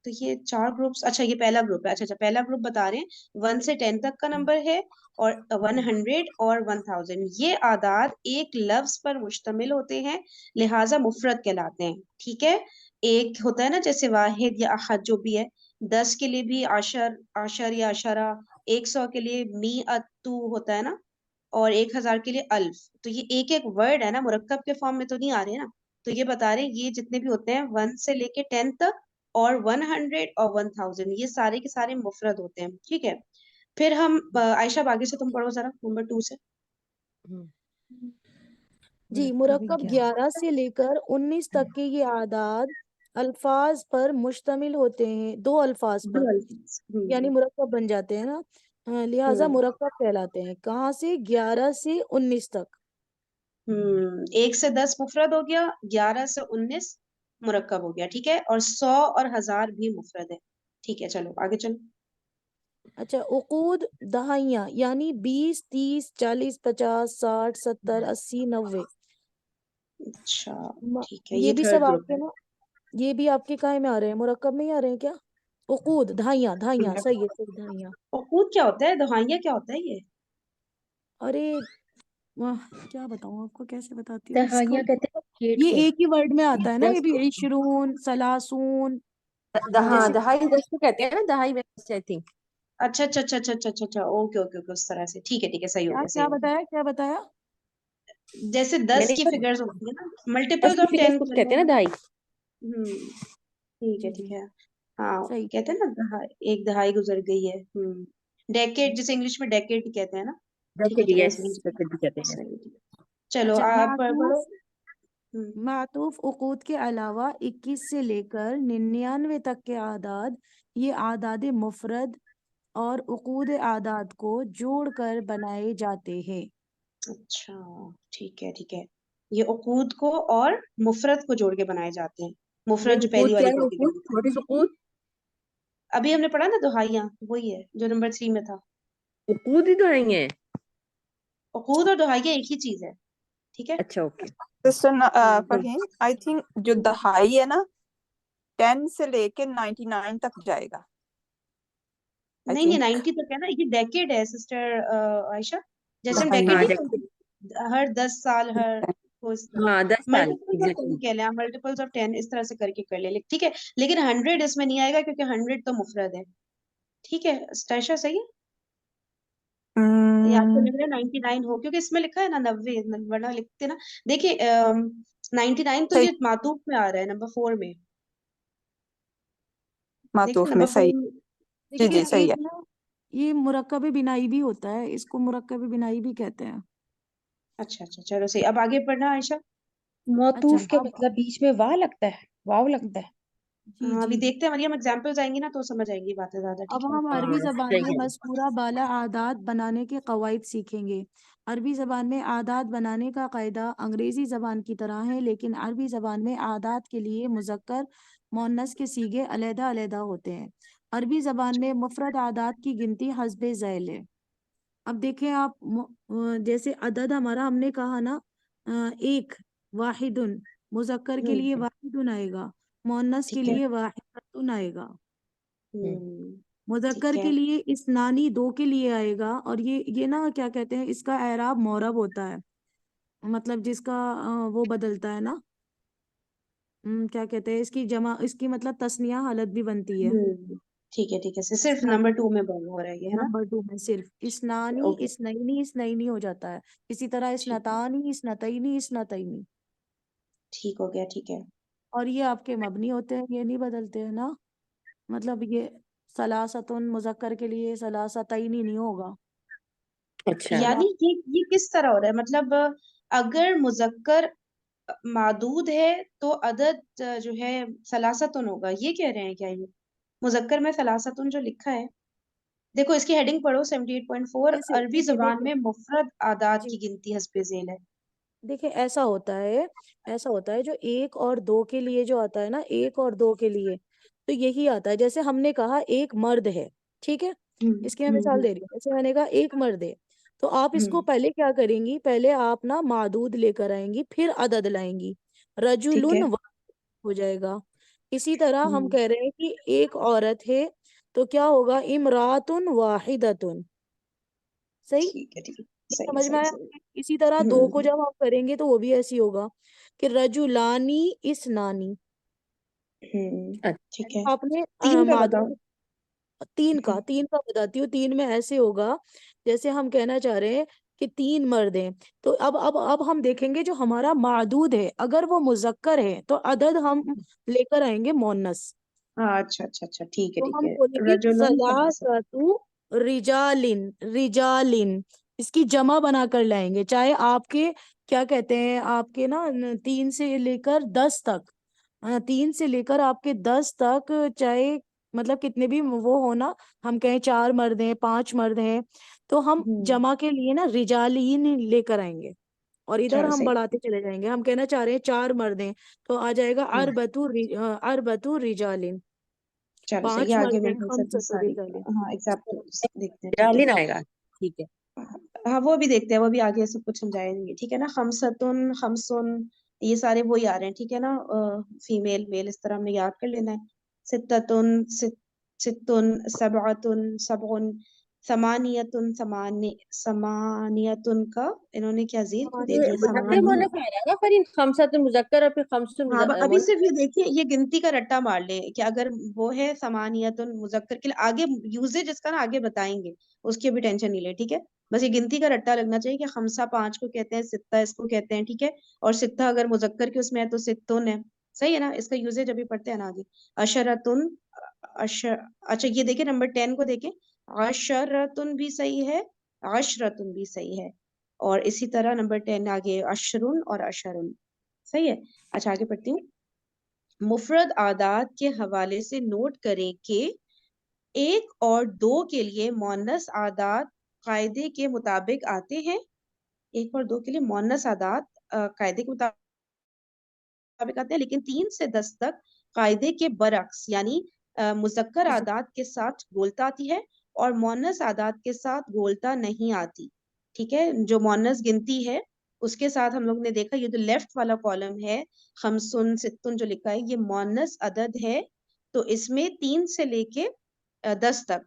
A: तो ये 4 ग्रुप्स, अच्छा ये पहला ग्रुप है, अच्छा अच्छा पहला ग्रुप बता रहे हैं 1 से 10 तक का नंबर है, और 100 और 1000 ये आदाद एक लफ्ज पर मुश्तमिल होते हैं, लिहाजा मुफरद कहलाते हैं, ठीक है। एक होता है ना जैसे वाहिद या अहद जो भी है, 10 के लिए भी आशर, आशर या अशरा, 100 के लिए मी अतू होता है ना, और 1000 के लिए अल्फ। तो ये एक एक वर्ड है ना, मुरक्कब के फॉर्म में तो नहीं आ रहे ना। तो ये बता रहे हैं ये जितने भी होते हैं 1 से लेके 10 तक, और 100 और 1000 ये सारे के सारे मुफरद होते हैं, ठीक है। फिर हम आयशा आगे से तुम पढ़ो जरा नंबर 2 से।
B: जी, मुरक्कब 11 से लेकर 19 तक के ये आदाद अल्फाज पर मुश्तमिल होते हैं, दो अल्फाज
A: दो
B: पर,
A: अल्फाज।
B: यानी मुरक्कब बन जाते हैं ना, लिहाजा मुरक्कब कहलाते हैं। कहाँ से? 11 से 19 तक।
A: 1 से 10 मुफरद हो गया, 11 से 19 मुरक्कब हो गया, ठीक है। और 100 और 1000 भी मुफरद है, ठीक है। चलो आगे चलो।
B: अच्छा, उकूद दहाइयाँ, यानी 20, 30, 40, 50, 60, 70, 80, 90।
A: अच्छा ठीक है,
B: ये
A: ये
B: भी सब
A: थर्ड ग्रुप
B: आपके
A: है।
B: ना, ये भी आपके काहे में आ रहे हैं? मुरक्कब में ही आ रहे हैं क्या? उकूद दहाइयाँ, दहाइयाँ सही है, सही, दहाइयाँ।
A: उकूद क्या होता है, दहाइयाँ क्या होता है ये?
B: अरे वाह, क्या बताऊँ आपको, कैसे बताती हूँ इसको।
E: दहाइयाँ कहते हैं खेत
B: ये
E: को।
B: एक ही वर्ड में आता है ना, ये
C: 10
B: भी
C: को
B: इशरून, सलासून,
C: हाँ,
B: जैसे।
C: दहाई 10 को कहते हैं ना, दहाई में आई थिंक।
A: अच्छा अच्छा अच्छा अच्छा अच्छा अच्छा अच्छा, ओके ओके ओके, उस तरह से, ठीक है, सही हो
B: क्या
A: गया, सही
B: क्या
A: हो गया।
B: बताया, क्या बताया?
A: जैसे 10
C: मैंने
A: की
C: कहा
A: फिगर्स होती है ना,
C: 10
A: मल्टीपल्स
C: की
A: ऑफ
C: फिगर्स
A: 10
C: को
A: कर
C: कहते
A: लो
C: हैं ना
A: ना।
C: दहाई।
A: ठीक है
B: जी
A: ठीक
B: जी,
A: है। हाँ,
B: सही।
A: कहते हैं ना एक दहाई गुजर गई है। डेकेड, जिसे इंग्लिश में डेकेड कहते हैं ना। ठीक है
C: डेकेड,
A: ठीक है,
C: यस,
A: समझ गई।
C: डेकेड भी कहते हैं।
A: सही, ठीक है। चलो
B: अच्छा,
A: आप पढ़ो।
B: मातूफ,
A: हम्म,
B: मातूफ उकूद के अलावा 21 से लेकर 99 तक के आदाद, ये आदाद मुफरद और उकूद आदाद को जोड़कर बनाए जाते हैं।
A: अच्छा ठीक है ठीक है। ये उकूद को और मुफरत को जोड़ के बनाए जाते हैं। मुफरत
C: नहीं,
A: जो पहली
C: उकूद क्या
A: वाली
C: है? उकूद,
A: कैटेगरी थी,
C: व्हाट इज उकूद?
A: अभी हमने पढ़ा ना दोहाइयाँ, वही है जो नंबर 3 में था।
C: उकूद ही दहाई है।
A: उकूद और दोहाइयाँ एक ही चीज है, ठीक है।
C: अच्छा, okay.
D: Sister
A: good.
D: Farheen, I think जो दहाई है ना 10 से लेके 99 तक जाएगा, आई
A: नहीं नहीं,
D: थिंक।
A: 90 तक है ना, ये डेकेड है सिस्टर आयशा। जैसे हम
D: दहाई
A: डेकेड
C: हाँ,
A: नहीं
C: डेकेड।
A: बोलते, हर 10 साल, हर को इस तरह
C: हाँ, 10 साल,
A: मल्टीपल्स ऑफ 10
C: एग्जैक्टली।
A: कह लें, मल्टीपल्स ऑफ 10 इस तरह से करके कर ले, ठीक है। लेकिन 100 इसमें नहीं आएगा क्योंकि 100 तो मुफरद है, ठीक है। स्टैशा सही है, या आपको लग रहा है 99 हो, क्योंकि इसमें लिखा है ना 90, वरना लिखते ना। देखिए 99 तो
D: सही,
A: ये मातूफ में आ रहा है नंबर 4 में। देखिए
D: मातूफ में
A: नंबर 4
D: सही।
A: में।
D: जी
A: ठीक है।
D: जी,
B: लेकिन
D: सही
B: एक
D: है।
B: ना, ये मुरक्कब बिनाई भी होता है, इसको मुरक्कब बिनाई भी कहते हैं।
A: अच्छा अच्छा, चलो सही। अब आगे पढ़ना आयशा।
B: अच्छा,
E: मौतूफ के
B: अब
E: मतलब बीच में वाव लगता है, वाव लगता है।
B: जी
A: हाँ, अभी
B: जी जी,
A: देखते हैं मरियम, एग्जाम्पल्स आएंगी ना तो समझ आएंगी बातें ज्यादा,
B: अब
A: ठीक है।
B: हम अरबी
C: हाँ,
B: ज़बान
C: सही
B: में
C: है।
B: मज़कूरा बाला आदाद बनाने के कवायद सीखेंगे। अरबी ज़बान में आदाद बनाने का कायदा अंग्रेज़ी ज़बान की तरह है, लेकिन अरबी ज़बान में आदाद के लिए मुज़क्कर मुअन्नस के सीगे अलहदा-अलहदा होते हैं। अरबी ज़बान में मुफरद आदाद की गिनती हस्बे ज़ैल है। अब देखें आप, जैसे अदद हमारा हमने कहा ना, एक, वाहिदुन, मुज़क्कर के लिए
A: हम्म,
B: वाहिदुन आएगा, मुअन्नस के
A: ठीक है।
B: लिए वाहिदतुन आएगा।
C: हम्म।
A: ठीक
B: मुजक्कर
A: है।
B: के लिए इस्नानी, दो के लिए आएगा। और ये ना क्या कहते हैं, इसका एराब मौरब होता है, मतलब जिसका वो बदलता है ना, क्या कहते हैं, इसकी जमा, इसकी मतलब तस्निया हालत भी बनती है।
A: ठीक है, सिर्फ नंबर
B: इस्नानी,
A: 2 में बंद हो रहा है ये, है ना।
B: नंबर 2 में सिर्फ इस्नानी,
A: ओके,
B: इस्नैनी, इस्नैनी हो जाता है। इसी तरह
A: ठीक है,
B: इस्नतानी, इस्नतैनी, इस्नतैनी।
A: ठीक हो गया, ठीक है।
B: और ये आपके मबनी होते हैं, ये नहीं बदलते हैं ना, मतलब ये सलासतुन मुजक्कर के लिए सलासतैनी नहीं होगा।
C: अच्छा।
B: सला
A: यानी ये किस तरह हो रहा है, मतलब अगर मुजक्कर मादूद है तो अदद जो है सलासतुन होगा, ये कह रहे हैं क्या ये? मुजक्कर में सलासतुन जो लिखा है, देखो इसकी हेडिंग पढ़ो, 78.4,
B: जैसे
A: अरबी
B: देखिए
A: जबान
B: देखिए
A: में मुफरद आदाद
B: जी,
A: की गिनती हस्बे ज़ेल है।
B: देखिए ऐसा होता है, ऐसा होता है, जो एक और दो के लिए जो आता है ना, एक और दो के लिए तो यही आता है। जैसे हमने कहा एक मर्द है, ठीक है,
A: हम्म
B: इसकी मैं
A: हम्म
B: मिसाल
A: हम्म
B: दे रही हूँ। जैसे मैंने कहा एक मर्द है, तो आप इसको
A: हम्म,
B: पहले क्या करेंगी, पहले आप ना मादूद लेकर आएंगी, फिर अदद लाएंगी,
A: ठीक है।
B: रजुलुन हो जाएगा। इसी तरह हम
A: हम्म,
B: कह रहे हैं कि एक औरत है, तो क्या होगा, इमरातुन वाहिदतुन। सही,
A: ठीक है, ठीक है,
B: ये
A: सही
B: समझ में
A: सही
B: आया?
A: सही।
B: इसी तरह दो को
A: हम्म,
B: जब हम करेंगे तो वो भी ऐसी होगा कि रजुलानी इस्नानी।
A: ठीक
C: अच्छा।
A: है।
B: आपने
A: 3 का बताओ।
B: मादूद, तीन का बताती हूँ। तीन में ऐसे होगा, जैसे हम कहना चाह रहे हैं कि तीन मर्द हैं, तो अब हम देखेंगे जो हमारा मादूद है, अगर वो मुजक्कर है तो अदद हम लेकर आएंगे मोनस।
A: हाँ, अच्छा अच्छा अच्छा,
B: तो
A: ठीक
B: हम
A: है।
B: बोलेंगे
A: रजुलन सलासा।
B: सलासतु रिजालिन, रिजालिन, इसकी जमा बनाकर लाएंगे, चाहे आपके क्या कहते हैं, आपके ना 3 से लेकर 10 तक, 3 से लेकर आपके 10 तक, चाहे मतलब कितने भी वो हो ना, हम कहें 4 मर्द हैं 5 मर्द हैं, तो हम जमा के लिए ना रिजालीन लेकर आएंगे और इधर
A: चलो
B: हम
A: सही।
B: बढ़ाते चले जाएंगे। हम कहना चाह रहे हैं 4 मर्द हैं तो आ जाएगा अरबतु रिजालिन।
A: चलो सही, ये
B: 5
A: आगे
B: मर्द
A: मेरे
B: हैं
A: ख्याल से अपनी
B: खमसतु
A: सारी,
B: रिजालिन।
A: हाँ एग्जाम्पल देखते हैं, ठीक है।
C: जालिन आएगा, ठीक है।
A: हाँ वो भी देखते हैं, वो भी आगे सब कुछ समझाएंगे, ठीक है ना। खमसतुन, खमसुन, ये सारे वही आ रहे हैं, ठीक है ना। फीमेल मेल इस तरह हमने याद कर लेना है। सित्ततुन, सित्तुन, सबअतुन, सबउन, समानियतुन, समानियतुन का इन्होंने क्या जीर क्यों दे
C: ये
A: दिया,
C: मुजक्कर
A: समानी।
C: मुअन्नस आ रहा है ना फरीन, खमसतुन मुजक्कर और फिर खमसुन
A: हाँ अभी
C: मुअन्नस।
A: सिर्फ ये देखिए, ये गिनती का रट्टा मार ले कि अगर वो है समानियतुन मुजक्कर के लिए, आगे यूजेज इसका ना आगे बताएंगे, उसकी अभी टेंशन नहीं ले, ठीक है। बस ये गिनती का रट्टा लगना चाहिए कि खमसा 5 को कहते हैं, सित्ता इसको कहते हैं, ठीक है। और सित्ता अगर मुजक्कर के उसमें है तो सित्तुन है, सही है ना। इसका यूजेज अभी पढ़ते हैं ना आगे। अशरतुन, अच्छा ये देखिए नंबर 10 को देखें, अशरतुन भी सही है, अशरतुन भी सही है। और इसी तरह नंबर 10 आगे अशरुन और अशरुन, सही है। अच्छा आगे पढ़ती हूँ। मुफरद आदात के हवाले से नोट करें कि 1 और 2 के लिए मोनस आदात कायदे के मुताबिक आते हैं। 1 और 2 के लिए मोनस आदात कायदे के मुताबिक आते हैं, लेकिन 3 से 10 तक कायदे के बरक्स, यानी मुजक्कर आदात के साथ गोलता आती है और मोनस आदात के साथ गोलता नहीं आती, ठीक है। जो मोनस गिनती है उसके साथ हम लोग ने देखा, ये जो लेफ्ट वाला कॉलम है, खमसुन सित्तुन जो लिखा है, ये मोनस अदद है। तो इसमें 3 से लेके 10 तक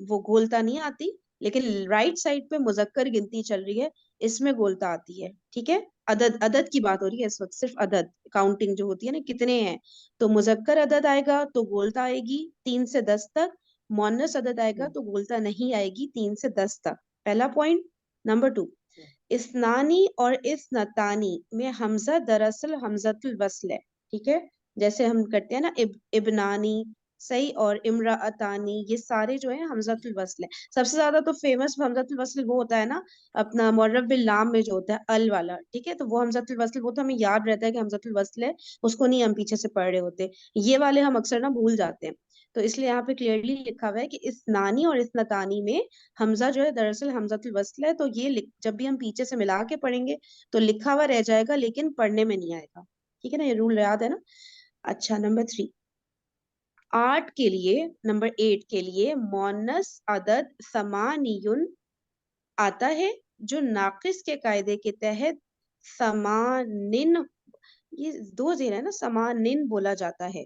A: वो गोलता नहीं आती, लेकिन राइट साइड पे मुजक्कर गिनती चल रही है, इसमें गोलता आती है, ठीक है। अदद, अदद की बात हो रही है इस वक्त, सिर्फ अदद काउंटिंग जो होती है ना, कितने हैं। तो मुजक्कर अदद आएगा तो गोलता आएगी 3 से 10 तक, मुअन्नस अदद आएगा तो गोलता नहीं आएगी 3 से 10 तक। पहला पॉइंट। नंबर 2, इस्नानी और इस्नतानी में हमजा दरअसल हमजतुल वस्ल है, ठीक है। जैसे हम करते हैं ना इब्नानी, सही, और इमराअतानी, ये सारे जो है हमजतुल वस्ल है। सबसे ज्यादा तो फेमस हमजतुल वस्ल वो होता है ना अपना मुअर्रफ बिल लाम में जो होता है अल वाला, ठीक है। तो वो हमजतुल वस्ल, वो तो हमें याद रहता है कि हमजतुल वस्ल है, उसको नहीं हम पीछे से पढ़ रहे होते। ये वाले हम अक्सर ना भूल जाते हैं। तो इसलिए यहाँ पे क्लियरली लिखा हुआ है कि इस्नानी और इस्नतानी में हमजा जो है दरअसल हमजतुल वस्ल है। तो ये जब भी हम पीछे से मिला के पढ़ेंगे तो लिखा हुआ रह जाएगा, लेकिन पढ़ने में नहीं आएगा, ठीक है ना। ये रूल याद है ना। अच्छा नंबर 3, 8 के लिए, नंबर 8 के लिए मोनस अदद समानियुन आता है, जो नाकिस के कायदे के तहत समानिन, ये 2 जेर है ना, समानिन बोला जाता है।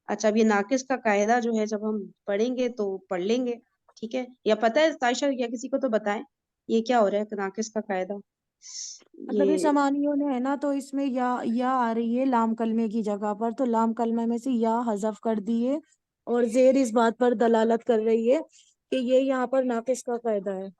A: अच्छा अब ये नाकिस का कायदा जो है जब हम पढ़ेंगे तो पढ़ लेंगे, ठीक है। या पता है तायशा, या किसी को तो बताएं ये क्या हो रहा है नाकिस का कायदा।
B: मतलब ये
A: ये
B: समानियों ने है ना, तो इसमें या आ रही है लाम कलमे की जगह पर, तो लाम कलमे में से या हजफ कर दिए और जेर इस बात पर दलालत कर रही है कि ये यहाँ पर नाकिस का कायदा है।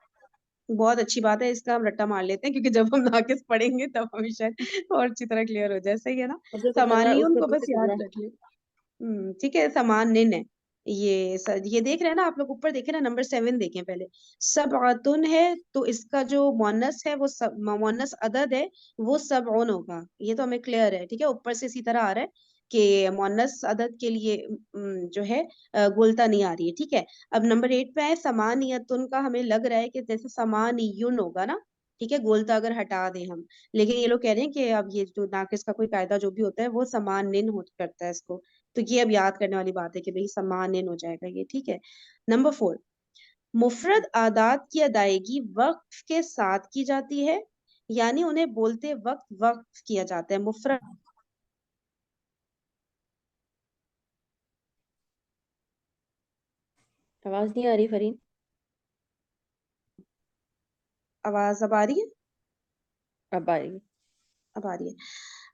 A: बहुत अच्छी बात है, इसका हम रट्टा मार लेते हैं, क्योंकि जब हम नाकिस पढ़ेंगे तब हमें शायद और अच्छी तरह क्लियर हो जाए, सही है ना।
C: मुझे तो लग रहा है
A: समानियुन
C: उसके
A: को बस
C: पीछे चल
A: याद
C: रहा है।
A: रख ले। ठीक है, समान निन है। ये देख रहे हैं ना आप लोग, ऊपर देखे ना, नंबर 7 देखें पहले। सबअतुन है तो इसका जो मोनस है वो सब, मोनस अदद है वो सबउन होगा, ये तो हमें क्लियर है, ठीक है। ऊपर से इसी तरह आ रहा है कि मोनस अदद के लिए जो है गुलता नहीं आ रही है, ठीक है। अब नंबर 8 पे है समानियतुन का, हमें लग रहा है कि जैसे समानियुन होगा ना, ठीक है, गोलता अगर हटा दें हम। लेकिन ये लोग कह रहे हैं कि अब ये जो नाकिस का कोई कायदा जो भी होता है वो समान निन हो करता है इसको। तो ये अब याद करने वाली बात है कि भाई समानिन हो जाएगा ये, ठीक है। नंबर 4, मुफरद आदात की अदायगी वक्फ के साथ की जाती है, यानी उन्हें बोलते वक्त वक्फ किया जाता है। मुफरद,
C: आवाज नहीं आ रही फरीन।
A: आवाज अब आ रही है?
C: अब आ रही है।
A: अब आ रही है।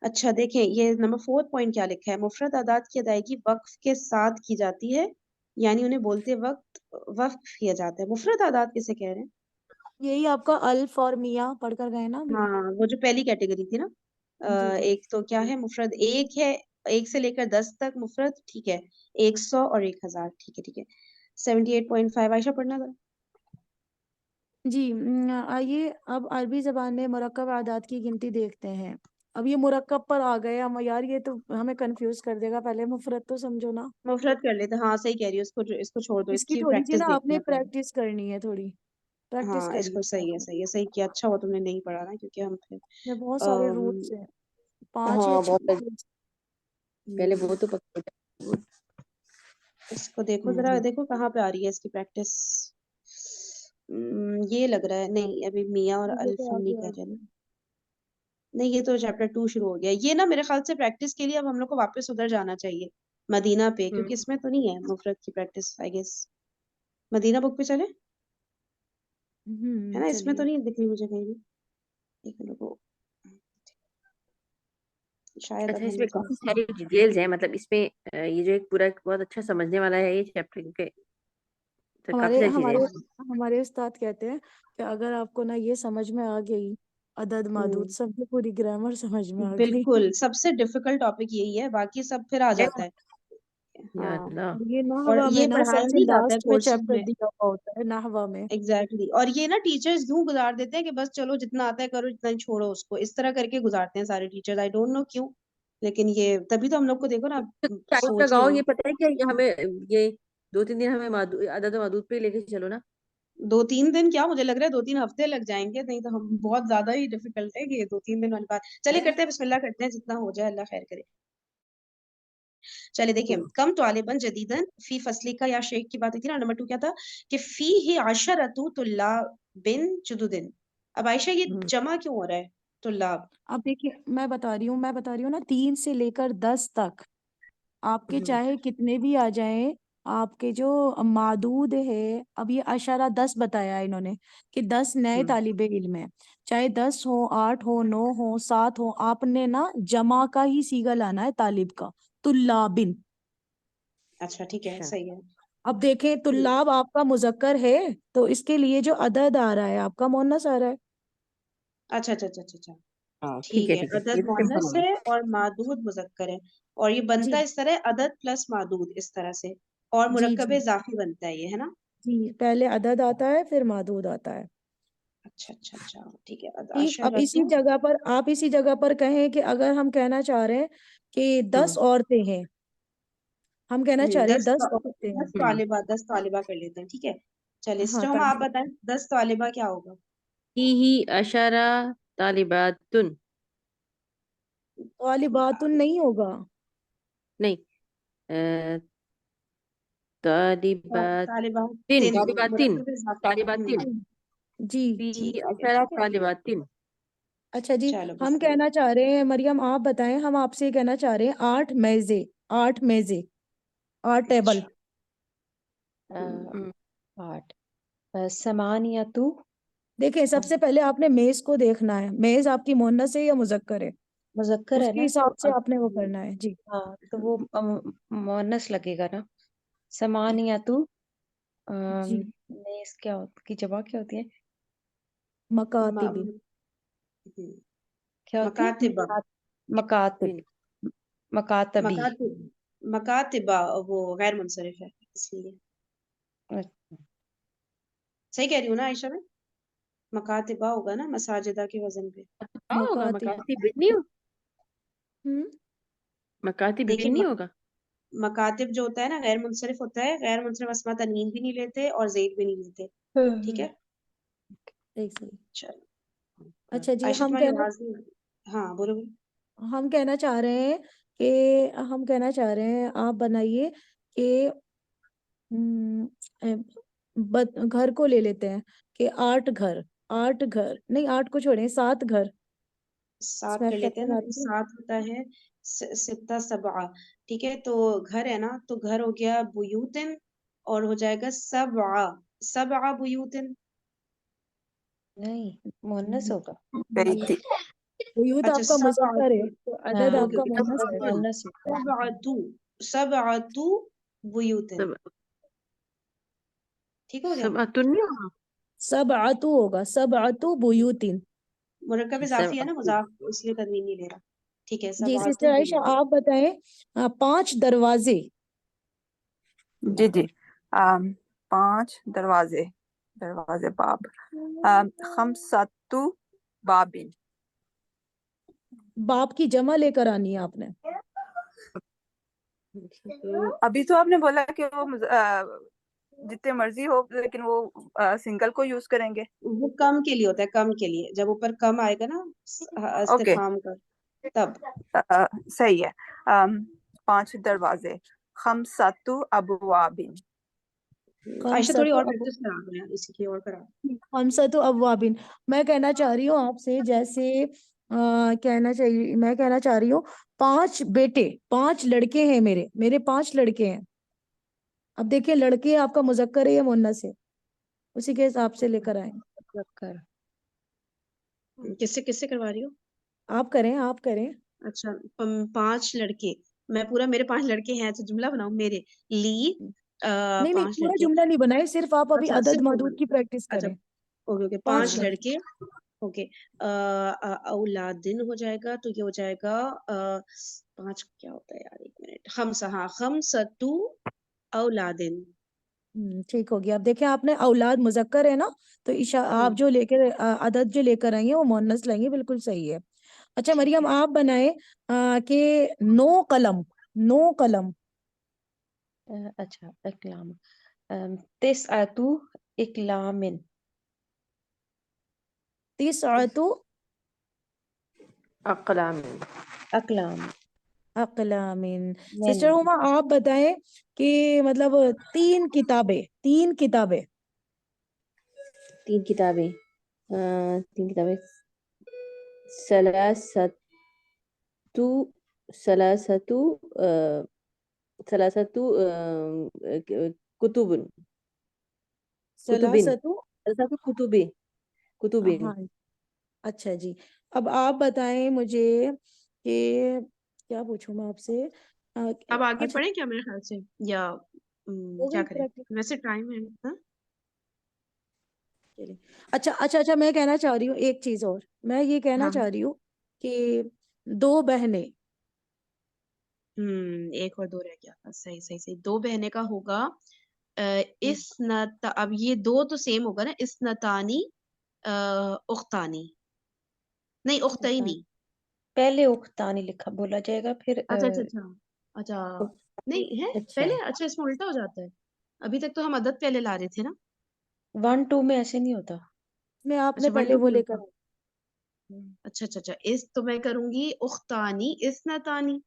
A: अच्छा देखें, ये नंबर 4 पॉइंट क्या लिखा है, मुफरद आदात की अदायगी वक्फ के साथ की जाती है, यानी उन्हें बोलते वक्त वक्फ किया जाता है। मुफरद आदात किसे कह रहे हैं?
B: यही आपका अल्फ और मियाँ पढ़कर गए ना अभी।
A: हाँ वो जो पहली कैटेगरी थी ना,
B: जी जी।
A: एक तो क्या है मुफरद, एक है 1 से लेकर 10 तक मुफरद, ठीक है। 100 और 1000, ठीक है ठीक है। 78.5 आयशा पढ़ना था।
B: जी आइए अब अरबी जबान में मुरक्कब आदात की गिनती देखते हैं। अब ये मुरक्कब पर आ गए हम यार, ये तो हमें कंफ्यूज कर देगा। पहले मुफरत तो समझो ना।
A: मुफरत कर लेते हैं। हाँ सही कह रही हो, इसको छोड़ दो,
B: इसकी
A: इसकी
B: थोड़ी सी
A: प्रैक्टिस
B: ना
A: देखते
B: आपने
A: हैं पहले।
B: प्रैक्टिस करनी है थोड़ी। प्रैक्टिस
A: हाँ
B: करिए
A: इसको सही है, सही है, सही किया, अच्छा हुआ तुमने नहीं पढ़ा ना, क्योंकि हम फिर
B: ये बहुत सारे
A: अम,
B: रूल्स हैं, 5 या
C: हाँ
B: 6
C: बहुत
B: rules।
C: पहले
A: हम्म,
C: वो तो पकड़
A: इसको देखो जरा,
B: जी
A: देखो कहाँ पे आ रही है इसकी प्रैक्टिस। ये लग रहा है नहीं, अभी मियाँ और
B: मुझे
A: अल्फ
B: तो
A: हम
B: आ
A: नहीं
B: गया।
A: कर रहे ना। नहीं ये तो चैप्टर 2 शुरू हो गया, ये ना मेरे ख्याल से प्रैक्टिस के लिए अब हम लोग को वापस उधर जाना चाहिए, मदीना पे, क्योंकि इसमें तो नहीं है मुफरत की practice I guess. Madina book पे चले, है ना, इसमें तो
B: चलिए।
A: नहीं दिख रही मुझे कहीं भी। एक मिनट को, शायद
C: अच्छा
A: अब हमें
C: इसमें
A: थोड़ा
C: काफी
A: सा।
C: सारी डिटेल्स हैं, मतलब इसमें ये जो एक पूरा बहुत अच्छा समझने वाला है ये चैप्टर के, तो काफी
B: हमारे
C: सारी चीजें
B: हमारे
C: हैं।
B: हमारे उस्ताद कहते हैं कि अगर आपको ना ये समझ में आ गई, अदद मादूद
A: हम्म,
B: सब, पूरी ग्रामर समझ में आ गई।
A: बिल्कुल सबसे डिफिकल्ट टॉपिक यही है, बाकी सब फिर आ
C: है
A: जाता
C: ना?
A: है।
C: या
A: हाँ,
C: अल्लाह।
B: और ये
A: और
B: नहवा में
A: ये
B: ना
A: पढ़ाया
B: सबसे
A: भी जाता है
B: लास्ट में
A: कोर्सेज
B: चैप्टर
A: में।
B: दिया हुआ होता है, नहवा में।
A: Exactly exactly. और ये ना टीचर्स यूं गुजार देते हैं कि बस चलो जितना आता है करो, जितना नहीं छोड़ो उसको, इस तरह करके गुजारते हैं सारे टीचर्स, आई डोंट नो क्यों। लेकिन ये तभी तो हम लोग को देखो ना,
C: तो टाइम
A: सोचना
C: लगाओ,
A: है।
C: ये पता है क्या, ये हमें ये 2-3 दिन हमें अदद मादूद पे लेके चलो ना।
A: 2-3 दिन क्या, मुझे लग रहा है 2-3 हफ्ते लग जाएंगे, नहीं तो हम बहुत ज्यादा ही डिफिकल्ट है कि 2-3 दिन वाली बात। चलिए करते हैं, बिस्मिल्लाह करते हैं, जितना हो जाए अल्लाह खैर करे। चलिए देखिए, कम तालिबन जदीदन फी फसली का या शेख की बात हुई थी ना, नंबर 2 क्या था कि फी ही आशरतु तुल्लाब बिन जुदुदिन। अब आयशा ये
C: हम्म,
A: जमा क्यों हो रहा है, तुल्लाब?
B: अब देखिए, मैं बता रही हूँ ना, 3 से लेकर 10 तक आपके
C: हम्म,
B: चाहे कितने भी आ जाएं, आपके जो मादूद है, अब ये अशारा 10 बताया है इन्होंने कि 10 नए
C: हम्म,
B: तालिबे इल्म है, चाहे 10 हो, 8 हो, 9 हो, 7 हो, आपने ना जमा का ही सीगा लाना है तालिब का, तुल्लाबिन।
A: अच्छा ठीक है,
C: अच्छा
A: सही है।
B: अब देखें, तुल्लाब आपका मुजक्कर है, तो इसके लिए जो अदद आ रहा है आपका मोन्नस आ रहा है।
A: अच्छा अच्छा अच्छा अच्छा अच्छा,
C: हाँ ठीक
A: ठीक
C: है
A: है,
C: ठीक है, ये
A: अदद
C: तो सिंपल हो
A: मोनस
C: गया।
A: है और मादूद मुजक्कर है, और ये बनता
B: जी
A: है इस तरह, अदद प्लस मादूद इस तरह से, और
B: जी
A: मुरक्कब
B: जी
A: इजाफी बनता है ये, है ना?
B: जी, पहले अदद आता है फिर मादूद आता है।
A: अच्छा अच्छा अच्छा, ठीक है,
B: ठीक, अब
A: अशरतु।
B: इसी जगह पर कहें कि अगर हम कहना चाह रहे हैं कि 10
A: हम्म
B: औरतें हैं, हम कहना चाह रहे हैं
A: 10
B: 10 औरतें हैं।
A: 10 तालिबा कर लेते हैं, ठीक है। चलिए
B: हाँ
A: स्टोम, आप
B: ताकि
A: बताएं 10 तालिबा क्या होगा?
C: ही अशरा तालिबातुन,
B: तालिबातुन नहीं होगा।
C: नहीं, अ,
A: तालिबा
C: तालिबातिन,
A: तिन,
C: तालिबातिन,
A: मुरक्कब इजाफी।
C: तालिबातिन,
B: जी
C: ही
A: ठीक है
C: अशरा
A: ठीक है,
C: तालिबातिन।
B: अच्छा जी,
A: चलो
B: हम
A: बिस्मिल्लाह।
B: कहना चाह रहे हैं, मरियम आप बताएं, हम आपसे ये कहना चाह रहे हैं 8 मेज़े, 8 मेज़े, 8 टेबल।
A: अच्छा। हम्म,
E: 8 समानियतु
B: देखें, सबसे पहले आपने मेज को देखना है, मेज आपकी मुन्नस है या मुजक्कर है,
E: मुजक्कर है
B: उसके
E: ना, तो
B: हिसाब से आपने वो करना है जी।
E: हाँ तो वो मुअन्नस लगेगा ना। समानियतु
B: जी
E: नेस क्या की जमा क्या होती है?
A: म-
B: मकातिबी।
A: म- हम्म,
E: क्या होती है?
A: मकातिबा।
E: मकातिब,
C: बिन,
E: मकातबी।
A: मकातिब, मकातिबा वो गैर मुनसरिफ है इसलिए।
E: अच्छा,
A: सही कह रही हूँ ना आयशा में? मकातिबा होगा ना मसाजिदा के वजन पे।
C: क्या होगा,
B: मकातिब।
C: मकाती बिन नहीं हो,
B: हम्म
C: मकाती
A: देखिए
C: बिन नहीं होगा।
A: मकातिब जो होता है ना गैर मुनसरिफ होता है, गैर मुनसरिफ अस्मा तनवीन भी नहीं लेते और ज़ेद भी नहीं लेते, ठीक है।
B: एक सही।
A: चलो,
B: अच्छा जी,
A: आयशा तुम्हारी आवाज नहीं आ रही। हाँ बोलो बोलो।
B: हम कहना चाह रहे हैं हम कहना चाह रहे हैं, आप बनाइए कि हम्म, ए, घर को ले लेते हैं कि 8 घर, 8 घर नहीं, 8 को छोड़ें, 7 घर।
A: 7
B: इसमें
A: कर लेते हैं
B: एक्सेप्शन
A: ना, तो
B: आती है।
A: 7 होता है सित्ता सबआ, ठीक है, तो घर है ना, तो घर हो गया बुयूतिन, और हो जाएगा सबआ, सबआ बुयूतिन।
E: नहीं मुअन्नस होगा।
D: गई थी।
B: बुयूत
A: अच्छा
B: आपका मुजक्कर है,
A: सबअतु,
B: तो अदद
E: हाँ
A: ओके
B: आपका
A: ओके,
B: मुन्नस है।
C: सबअतुन,
E: मुअन्नस होगा।
A: सबअतु, सबअतु बुयूतिन,
C: सब
A: ठीक हो गया।
C: सबअतुन नहीं होगा,
B: सब आतु होगा, सब आतु बुयूतिन।
A: मुरक्कब इजाफी है ना,
C: सबअतु।
A: मुजाफ इसलिए तनवीन नहीं ले रहा, ठीक है,
B: जी
A: सबअतु
B: सिस्टर आयशा,
A: बुयूतिन।
B: आप बताएं 5 दरवाजे।
D: जी जी। 5 दरवाजे, दरवाजे बाब। खमसतु बाबिन,
B: बाप की जमा लेकर आनी है आपने।
D: अभी तो आपने बोला कि वो जितने मर्जी हो, लेकिन वो सिंगल को यूज करेंगे।
A: वो कम के लिए होता है, कम के लिए, जब ऊपर कम आएगा ना
D: ओके,
A: इस्तिफाम का, तब।
D: सही है। 5 दरवाजे, खमसतु अबवाबिन।
A: आयशा थोड़ी
B: खमसतु
A: और प्रैक्टिस करा दो यार, इसी की और करा दो।
B: खमसतु अव्वाबिन। मैं कहना चाह रही हूँ आपसे, जैसे कहना चाहिए, मैं कहना चाह रही हूँ 5 बेटे, 5 लड़के हैं मेरे, मेरे 5 लड़के हैं। अब देखिए लड़के आपका मुजक्कर है या मुन्नस है, उसी के हिसाब से लेकर आए।
E: कर
A: किससे किससे करवा रही हो?
B: आप करें, आप करें।
A: अच्छा, 5 लड़के, मैं पूरा मेरे 5 लड़के हैं, अच्छा जुमला बनाऊं मेरे ली।
B: नहीं नहीं,
A: 5
B: पूरा
A: लड़के,
B: जुमला नहीं बनाए, सिर्फ आप अभी
A: अच्छा
B: अदद
A: सिर्फ
B: मदूद
A: ओवन,
B: की प्रैक्टिस
A: अच्छा
B: करें।
A: ओके ओके,
B: 5
A: 5
B: लड़के।
A: लड़के, ओके। औलादिन हो जाएगा, तो ये हो जाएगा 5 क्या होता है यार, एक मिनट, खम्सा, हाँ खम्सतु औलादिन।
B: ठीक हो गया। अब देखिए आपने औलाद मुजक्कर है ना, तो ईशा आप जो लेकर अदद जो लेकर आई है वो मुन्नस लाएंगे, बिल्कुल सही है। अच्छा
A: ठीक
B: मरियम,
A: है।
B: आप बनाए कि 9 कलम, 9 कलम।
E: अच्छा, इकलाम। तिस्अतु इकलामिन।
B: तिस्अतु
C: अक़लाम।
E: अकलाम।
B: अक़लामिन।
E: मिन।
B: सिस्टर हुमा, आप बताएं कि मतलब 3 किताबें, 3 किताबें।
C: 3 किताबें, 3 किताबें, सलासतु, सलासतु, सलासतु, कुतुबुन, कुतुबिन,
B: सलासतु,
C: सलासतु कुतुबी, कुतुबिन।
B: हाँ। अच्छा जी, अब आप बताएं मुझे कि क्या पूछूं मैं आपसे।
A: अब आगे
B: अच्छा,
A: पढ़ें क्या मेरे ख्याल से, या
B: हो
A: क्या
B: गई
A: करें?
B: प्रैक्टिस।
A: वैसे टाइम है, हाँ?
B: चलिए। अच्छा अच्छा अच्छा, मैं कहना चाह रही हूँ एक चीज और, मैं ये कहना
A: हाँ
B: चाह रही हूँ कि 2 बहनें।
A: एक और 2 रह गया था, सही सही सही, 2 बहनें का होगा इस नता, अब ये 2 तो सेम होगा ना, इस नतानी उख्तानी, नहीं
B: उख्तान।
A: उख्तैनी।
E: पहले उख्तानी लिखा बोला जाएगा, फिर
A: अच्छा अच्छा अच्छा अच्छा, नहीं है
C: अच्छा,
A: पहले, अच्छा इसमें उल्टा हो जाता है। अभी तक तो हम अदद पहले ला रहे थे ना।
E: 1 2 में ऐसे नहीं होता।
B: में आपने
A: अच्छा वन
B: पहले
A: टू
B: वो
A: में
B: लेकर
A: होता,
B: आए।
A: अच्छा अच्छा अच्छा, इस तो मैं करूंगी उख्तानी इस नतानी,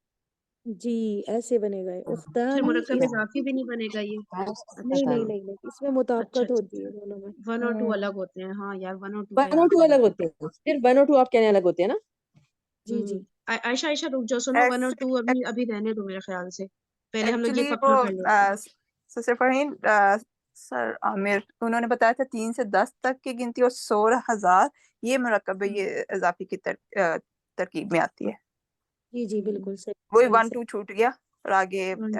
B: जी, ऐसे बनेगा ये,
A: फिर
B: उख्तानी
A: मुरक्कब
B: इस।
A: इजाफी भी नहीं बनेगा ये।
B: नहीं
A: अच्छा
B: नहीं नहीं नहीं, इसमें
A: अच्छा
B: मुताबिकत
A: अच्छा
B: होती
A: अच्छा,
B: है दोनों में।
A: 1 और 2
E: हम्म
A: अलग होते हैं, हाँ यार 1 और 2 का
C: 1 और
A: याद
C: 2
A: नहीं है।
C: अलग होते हैं, सिर्फ 1 और 2 आप कहने अलग होते हैं ना।
B: जी जी।
A: आयशा आयशा रुक जाओ, सुनो 1 और 2 अभी अभी रहने दो मेरे ख्याल से, पहले हम लोग ये
D: एक्चुअली वो
A: पक्का कर लेते हैं।
D: सर फरहीन, सर आमिर उन्होंने बताया था 3 से 10 तक की गिनती और 16,000 ये मुरक्कब है, ये इजाफी की तरकीब में आती है।
B: जी जी, बिल्कुल सही
D: वही
B: सही
D: 1
B: सही।
D: 2 छूट गया, और आगे
A: 1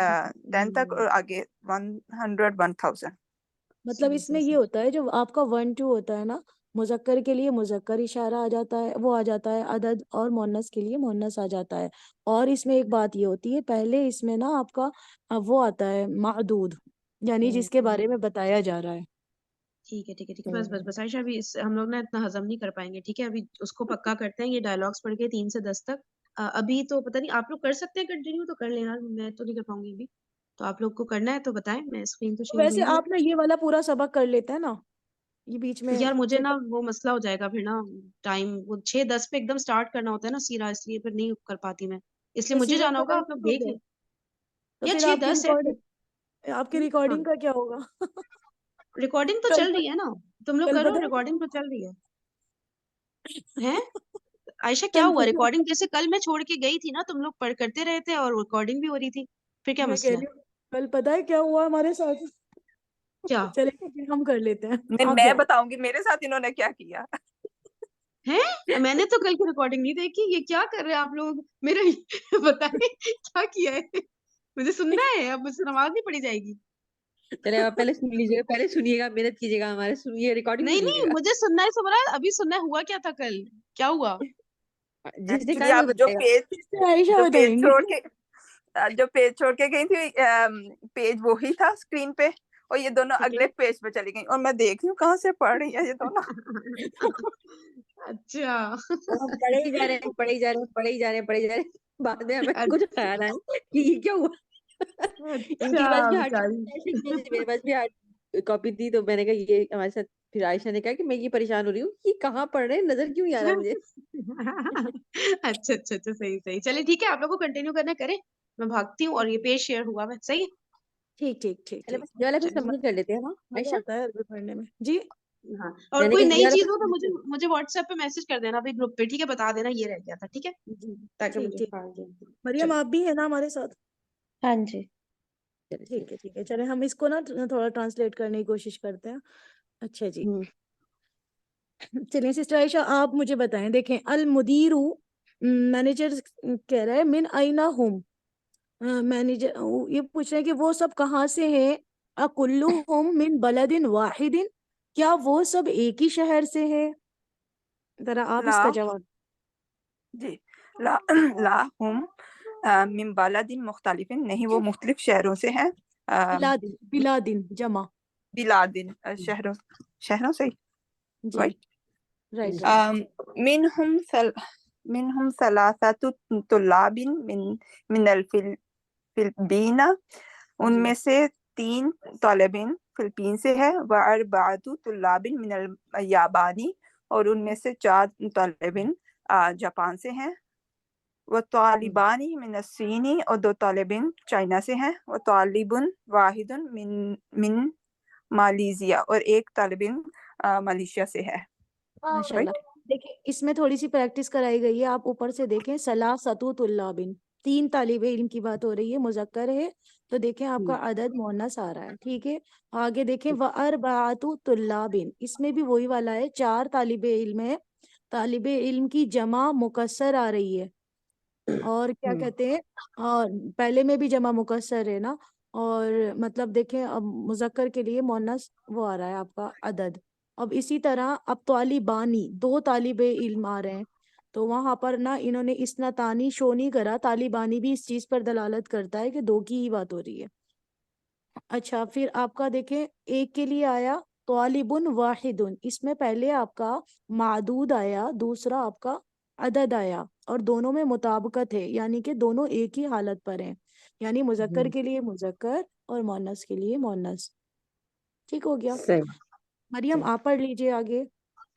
D: 10 तक, और आगे 100 1000।
B: मतलब
A: सही सही
B: इसमें ये
A: सही,
B: होता है जो आपका 1 2 होता है ना, मुजक्कर के लिए मुजक्कर इशारा आ जाता है, वो आ जाता है अदद, और मुन्नस के लिए मुन्नस आ जाता है। और इसमें एक बात ये होती है, पहले इसमें ना आपका वो आता है मादूद, यानी जिसके बारे में बताया जा रहा है।
A: ठीक है ठीक है ठीक है, बस बस बस आयशा, अभी हम लोग ना इतना हजम नहीं कर पाएंगे, ठीक है, अभी उसको पक्का करते हैं, ये डायलॉग्स पढ़ के 3 से 10 तक। अभी तो पता नहीं, आप लोग कर सकते हैं कंटिन्यू, तो कर लेना, मैं तो नहीं कर पाऊंगी अभी, तो आप लोग को करना है तो बताएं, मैं स्क्रीन तो
B: तो
A: शेयर हुई
B: वैसे
A: नहीं है।
B: आप ना ये वाला पूरा सबक कर लेते हैं ना, ये बीच में
A: यार मुझे
B: से
A: ना वो मसला हो जाएगा फिर ना, टाइम वो 6:10 पे एकदम स्टार्ट करना होता है ना सीरा, इसलिए फिर नहीं कर पाती मैं, इसलिए
B: ये
A: मुझे
B: सीरियल
A: जाना होगा,
B: खत्म
A: आप लोग
B: हो
A: देख
B: गया,
A: लें।
B: तो
A: यार
B: फिर
A: छह
B: आपकी
A: दस है फिर।
B: रिकॉर्डिंग, आपकी
A: हाँ,
B: रिकॉर्डिंग का क्या होगा?
A: रिकॉर्डिंग तो
B: कल
A: चल रही है ना, तुम लोग
B: कल
A: करो,
B: पता है
A: रिकॉर्डिंग तो चल रही है। हैं आयशा, क्या
B: कल
A: हुआ
B: पता है,
A: रिकॉर्डिंग, जैसे कल मैं छोड़ के गई थी ना, तुम लोग पढ़ करते रहे थे और रिकॉर्डिंग भी हो रही थी, फिर क्या
B: मैं कह
A: मसला
B: रही
A: है?
B: हूँ कल पता है क्या हुआ हमारे साथ?
A: क्या
B: चले फिर हम कर लेते हैं,
D: नहीं,
B: आप
D: मैं
B: जाओ।
D: बताऊंगी मेरे साथ इन्होंने क्या किया।
A: है, मैंने तो कल की रिकॉर्डिंग नहीं देखी, ये क्या कर रहे हैं आप लोग मेरे बताए क्या किया है, मुझे सुनना है, अब मुझसे नमाज नहीं पढ़ी जाएगी।
C: चले आप पहले सुन लीजिएगा, पहले सुनिएगा, मेहनत कीजिएगा, हमारे सुनिए, रिकॉर्डिंग
A: नहीं नहीं,
C: सुनिएगा।
A: मुझे सुनना है, सब रहा है, अभी सुनना है, हुआ क्या था कल, क्या हुआ?
C: जिसने
D: एक्चुअली
C: कहा वो
D: आप जो
C: बताएगा।
D: पेज
B: इससे आयशा
D: जो पेज
B: बताएंगी।
D: छोड़ के जो पेज छोड़ के गई थी, पेज वही था स्क्रीन पे, और ये दोनों
A: ठीक है।
D: अगले पेज पे चली गई, और मैं देख रही हूँ कहाँ से पढ़ रही है ये दोनों।
A: अच्छा।
C: और हम पढ़े ही जा रहे हैं, पढ़े ही जा रहे हैं, पढ़े ही जा रहे हैं, पढ़े ही जा रहे हैं। बाद में हमें कुछ
A: अच्छा।
C: ख्याल आया कि ये क्या हुआ। इनके पास भी हार्ड
A: बेचारी।
C: कॉपी, मेरे पास भी हार्ड कॉपी थी, तो मैंने कहा ये हमारे साथ। फिर आयशा ने कहा कि मैं ये परेशान हो रही हूँ कि कहाँ पढ़ रहे हैं, नजर क्यों नहीं आ रहा मुझे।
A: अच्छा अच्छा अच्छा, सही सही, चलिए ठीक है, आप लोग को कंटिन्यू करना करें, मैं भागती हूँ, और ये पेज शेयर हुआ है, सही है।
B: ठीक ठीक ठीक
C: चलो
B: ठीक।
C: बस ये वाला पेज
A: चलिए।
C: कंप्लीट कर लेते हैं ना
B: मजा
C: आयशा।
B: आता है अरबी पढ़ने में जी।
A: हाँ, और
C: मैंने
A: कोई
C: कहा ये
A: नई
C: वाला
A: चीज हो तो मुझे
C: पेज।
A: मुझे व्हाट्सएप पे मैसेज कर देना, अभी ग्रुप पे, ठीक है, बता देना ये रह गया था, ठीक है,
B: जी
A: ताकि
B: ठीक
A: मुझे
B: ठीक।
A: हाँ जी।
B: मरियम
A: चलो।
B: आप भी है ना हमारे साथ?
E: हाँ जी।
C: चलिए।
B: ठीक है चले हम इसको ना थोड़ा ट्रांसलेट करने की कोशिश करते हैं। अच्छा जी। चलिए सिस्टर आयशा आप मुझे बताएं, देखें अल मुदीरु, मैनेजर कह रहा है मिन आइना हुम, मैनेजर ये पूछ रहे हैं कि वो सब कहाँ से हैं। अकुल्लुहुम मिन बलदिन वाहिदिन, क्या वो सब एक ही शहर से है? जरा आप
D: ला
B: इसका जवाब।
D: जी ला ला हम मिन बालादिन मुख्तलिफिन, नहीं वो मुख्तलिफ शहरों से हैं।
B: बिलादिन, बिलादिन जमा।
D: बिलादिन शहरों, शहरों से,
B: जी
D: राइट।
B: Right right.
D: मिनहुम सल मिनहुम सलासतु तुल्लाबिन मिनल फिलिपीना,
B: जी
D: उनमें से 3 तालिबिन फिलीपीन से है। व अरबातु तुल्लाबिन मिनल याबानी, और उनमें से 4 तालिबिन जापान से हैं। व तालिबानी मिन चीनी, और 2 तालिबिन चाइना से हैं। व तालिबुन वाहिदुन मिन मिन मालेशिया, और 1 तालिबिन मलेशिया से है,
B: माशाल्लाह।
D: राइट।
B: देखिए इसमें थोड़ी सी प्रैक्टिस कराई गई है, आप ऊपर से देखें सलाह सतु तुल्लाबिन, 3 तालिबे इल्म की बात हो रही है, मुजक्कर है, तो देखें आपका अदद मुअन्नस आ रहा है, ठीक है। आगे देखें व अरबातु तुल्लाबिन, इसमें भी वही वाला है, 4 तालिबे इल्म है, तालिबे इल्म की जमा मुकस्सर आ रही है। और क्या कहते हैं, और पहले में भी जमा मुकस्सर है ना, और मतलब देखें अब मुजक्कर के लिए मोनस वो आ रहा है आपका अदद। अब इसी तरह अब तालिबानी, 2 तालिबे इल्म आ रहे हैं, तो वहां पर ना इन्होंने इस्नातानी शो नहीं करा, तालिबानी भी इस चीज पर दलालत करता है कि 2 की ही बात हो रही है। अच्छा फिर आपका देखें एक के लिए आया तालिबुन वाहिदुन, इसमें पहले आपका मादूद आया, दूसरा आपका अदद आया, और दोनों में मुताबिकत है, यानी कि दोनों एक ही हालत पर हैं, यानी मुजक्कर के लिए मुजक्कर और मोनस के लिए मोनस। ठीक हो गया।
C: सही।
B: मरियम आप पढ़ लीजिए आगे।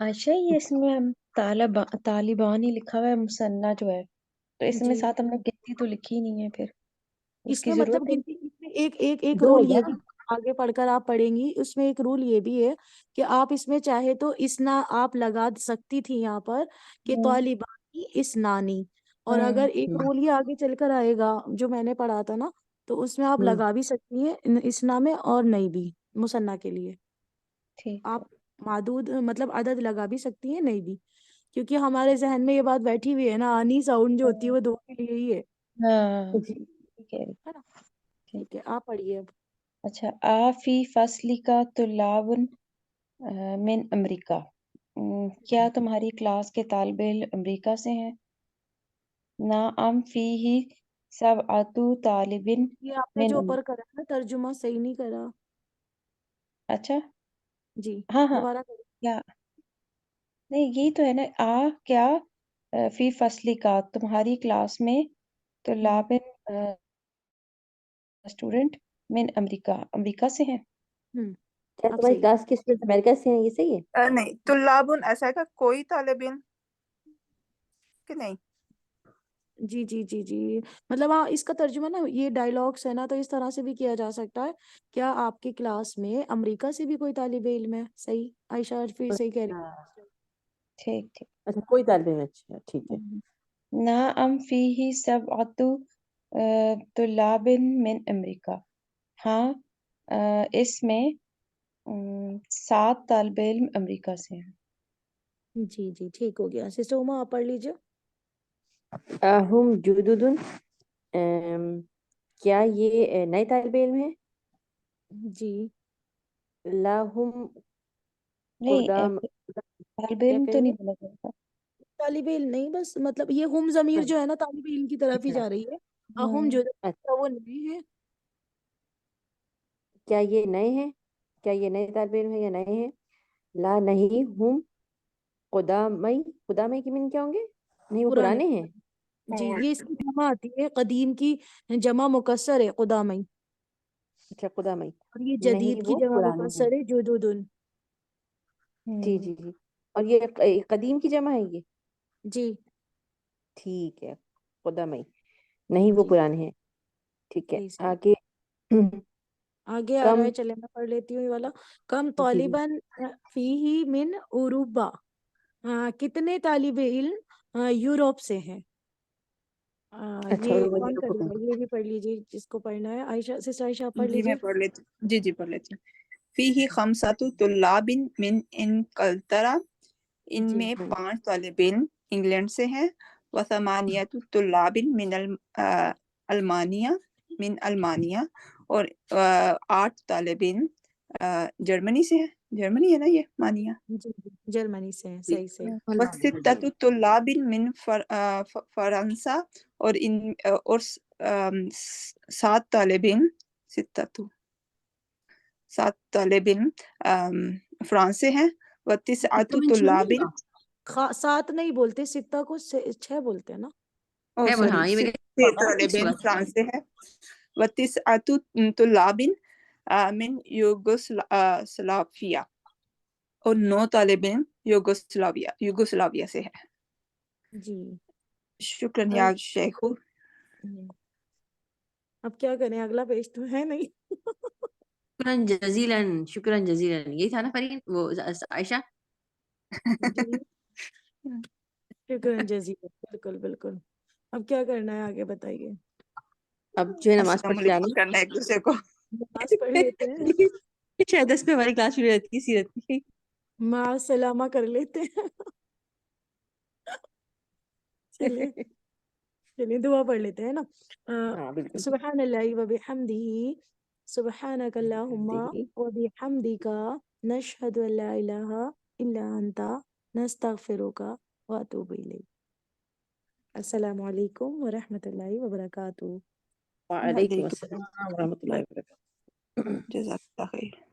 E: आयशा ये इसमें हम तालिबान ही लिखा हुआ है मुसन्ना जो है, तो इसमें
B: जी
E: साथ हमने गिनती तो लिखी ही नहीं है, फिर उसकी
B: इसमें मतलब
E: जरूरत है?
B: गिनती, इसमें एक एक एक
C: 2 हो
B: रूल
C: गया
B: ये
C: ना।
B: भी, आगे पढ़कर आप पढ़ेंगी, उसमें एक रूल ये भी है कि आप इसमें चाहे तो इसना आप लगा सकती थी यहाँ पर कि
E: हम्म।
B: तालिबानी इसनानी, और
E: हम्म।
B: अगर एक रूल ये आगे चलकर आएगा जो मैंने पढ़ा था ना, तो उसमें आप
C: हम्म।
B: लगा भी सकती हैं इसना में और नहीं भी, मुसन्ना के लिए
E: ठीक है।
B: आप मादूद मतलब अदद लगा भी सकती हैं नहीं भी, क्योंकि हमारे जहन में ये बात बैठी हुई है ना, आनी साउंड जो होती है वो 2 के लिए ही
E: हाँ
C: जी।
E: ठीक है।
B: है ना।
E: ठीक।
B: ठीक है आप पढ़िए अब।
E: अच्छा, आफी फसली का तुल्लाबुन मिन अमेरिका, क्या तुम्हारी क्लास के तालिबे इल्म अमेरिका से हैं? ना अम फी ही सब आतु तालिबिन
B: ये आपने
E: मिन
B: जो ऊपर करा ना तर्जुमा सही नहीं करा।
E: अच्छा।
B: जी
E: हाँ हाँ।
B: दोबारा करो।
E: क्या? नहीं यही तो है ना, आ क्या फी फसली का तुम्हारी क्लास में
B: हम्म
E: तुल्लाबिन स्टूडेंट मिन अमेरिका, अमेरिका से हैं।
B: हम्म
C: क्या
B: अब
C: तुम्हारी
B: सही।
C: क्लास के स्टूडेंट अमेरिका से हैं, ये सही है?
D: नहीं, तुल्लाबुन ऐसा है, कोई तालिबिन कि नहीं।
B: जी मतलब हाँ इसका तर्जुमा ना, ये डायलॉग्स है ना, तो इस तरह से भी किया जा सकता है, क्या आपकी क्लास में अमेरिका से भी कोई तालिबे इल्म है? सही आयशा फिर सही कह रही
C: हाँ।
B: है।
E: ठीक ठीक।
C: अच्छा कोई तालिब नहीं, अच्छा ठीक है।
E: ना अम फी ही सब आतु तुल्लाबिन मिन अमेरिका, हाँ इसमें 7 तालिबे इल्म अमेरिका से हैं।
B: जी ठीक हो गया। सिस्टर उमा आप पढ़ लीजिए।
C: हम जुदुदुन, क्या ये नए तालिबे इल्म है?
B: जी
C: लाहुम
E: नहीं
C: कुदाम,
E: तालिबे
C: क्या
E: इल्म तो नहीं
C: कहेंगे?
E: बोला जाता।
B: तालिबे इल्म नहीं, बस मतलब ये हुम जमीर जो है ना तालिबे इल्म की तरफ ही
C: अच्छा।
B: जा रही है। हम
E: हम्म।
B: जो
C: अच्छा,
B: वो नहीं है।
C: क्या ये नए हैं? क्या ये नए तालिबे इल्म है या नए हैं? ला नहीं, हम खुदामई, खुदामई के मीन क्या होंगे? नहीं वो
B: पुराने।
C: पुराने हैं।
B: जी, ये इसकी जमा आती है, कदीम की जमा मुकस्सर है खुदामई,
C: अच्छा खुदामई,
B: और ये
C: नहीं
B: जदीद की
C: वो
B: जमा
C: पुराने हैं।
B: मुकस्सर है जुदुदुन।
C: जी जी जी। और ये कदीम की जमा है ये?
B: जी
C: ठीक है, खुदामई, नहीं वो
B: जी
C: पुराने हैं। ठीक है,
B: सही सही।
C: आगे।
B: आगे आ रहा
C: कम,
B: है, चले मैं पढ़ लेती हूँ ये वाला। कम
C: जी जी,
B: तालिबन फीही मिन उरुबा, कितने तालिबे इल्म यूरोप से हैं।
C: अच्छा
B: ये
C: रुको
B: कौन
C: रुको रुको।
B: करेगा? ये भी पढ़ लीजिए जिसको पढ़ना है। आयशा सिस्टर आयशा आप पढ़
D: जी मैं
B: लीजिए।
D: पढ़ लेती हूँ। जी पढ़ लेती हूँ। फीही खमसतु तुल्लाबिन मिन इनकलतरा,
B: जी
D: इनमें 5 तालिब इल्म इंग्लैंड से हैं। व समानियतु तुल्लाबिन मिन अल्मानिया, और 8 तालिब इल्म जर्मनी से हैं। जर्मनी है ना ये मानिया।
B: जी जी, जर्मनी से है, सही से।
D: व सित्ततु तुल्लाबिन मिन फरंसा, और 7 तालिब इल्म, सित्ततु 7 तालिब इल्म फ्रांस से हैं। व तिसअतु तुल्लाबिन,
B: सात नहीं बोलते, सित्ता को 6 बोलते हैं ना।
D: ओ
C: है वो,
D: सॉरी,
C: हाँ ये मेरे
D: 6
C: पापा
D: तालिब
C: फिक्स
D: इल्म
C: हुआ।
D: फ्रांस से है। व तिसअतु तुल्लाबिन मिन युगोस्लाविया, और 9 तालिब इल्म युगोस्लाविया से है।
B: जी।
D: शुक्रन
B: अब
D: या शेखू।
B: अब क्या करें, अगला पेज तो है नहीं।
C: शुक्रन जजीलन, शुक्रन जजीलन, यही था ना फरीन वो आयशा?
B: जी, शुक्रन जजीला, बिल्कुल बिल्कुल। अब क्या करना है आगे बताइए।
C: अब जो है नमाज
D: अस्सलाम
C: पढ़ के
D: वालेकुम
C: आना।
D: करना है एक दूसरे को।
B: नमाज पढ़ लेते हैं,
C: शायद 10 पे हमारी क्लास शुरू रहती है सीरत की।
B: माँ सलामा कर लेते हैं। चलिए चलिए दुआ पढ़ लेते हैं ना।
C: हाँ बिल्कुल।
B: सुबहान अल्लाहि व बिहम्दिही, सुबहानक अल्लाहुम्मा व बिहम्दिका, नशहदु अल्ला इलाहा इल्ला अन्ता, नस्तगफिरुका व अतूबु इलैक। अस्सलामु अलैकुम व रहमतुल्लाहि व बरकातुहू।
C: वालेकुम अस्सलाम व रहमतुल्लाहि व बरकातुहू।
D: जज़ाकल्लाह खैर।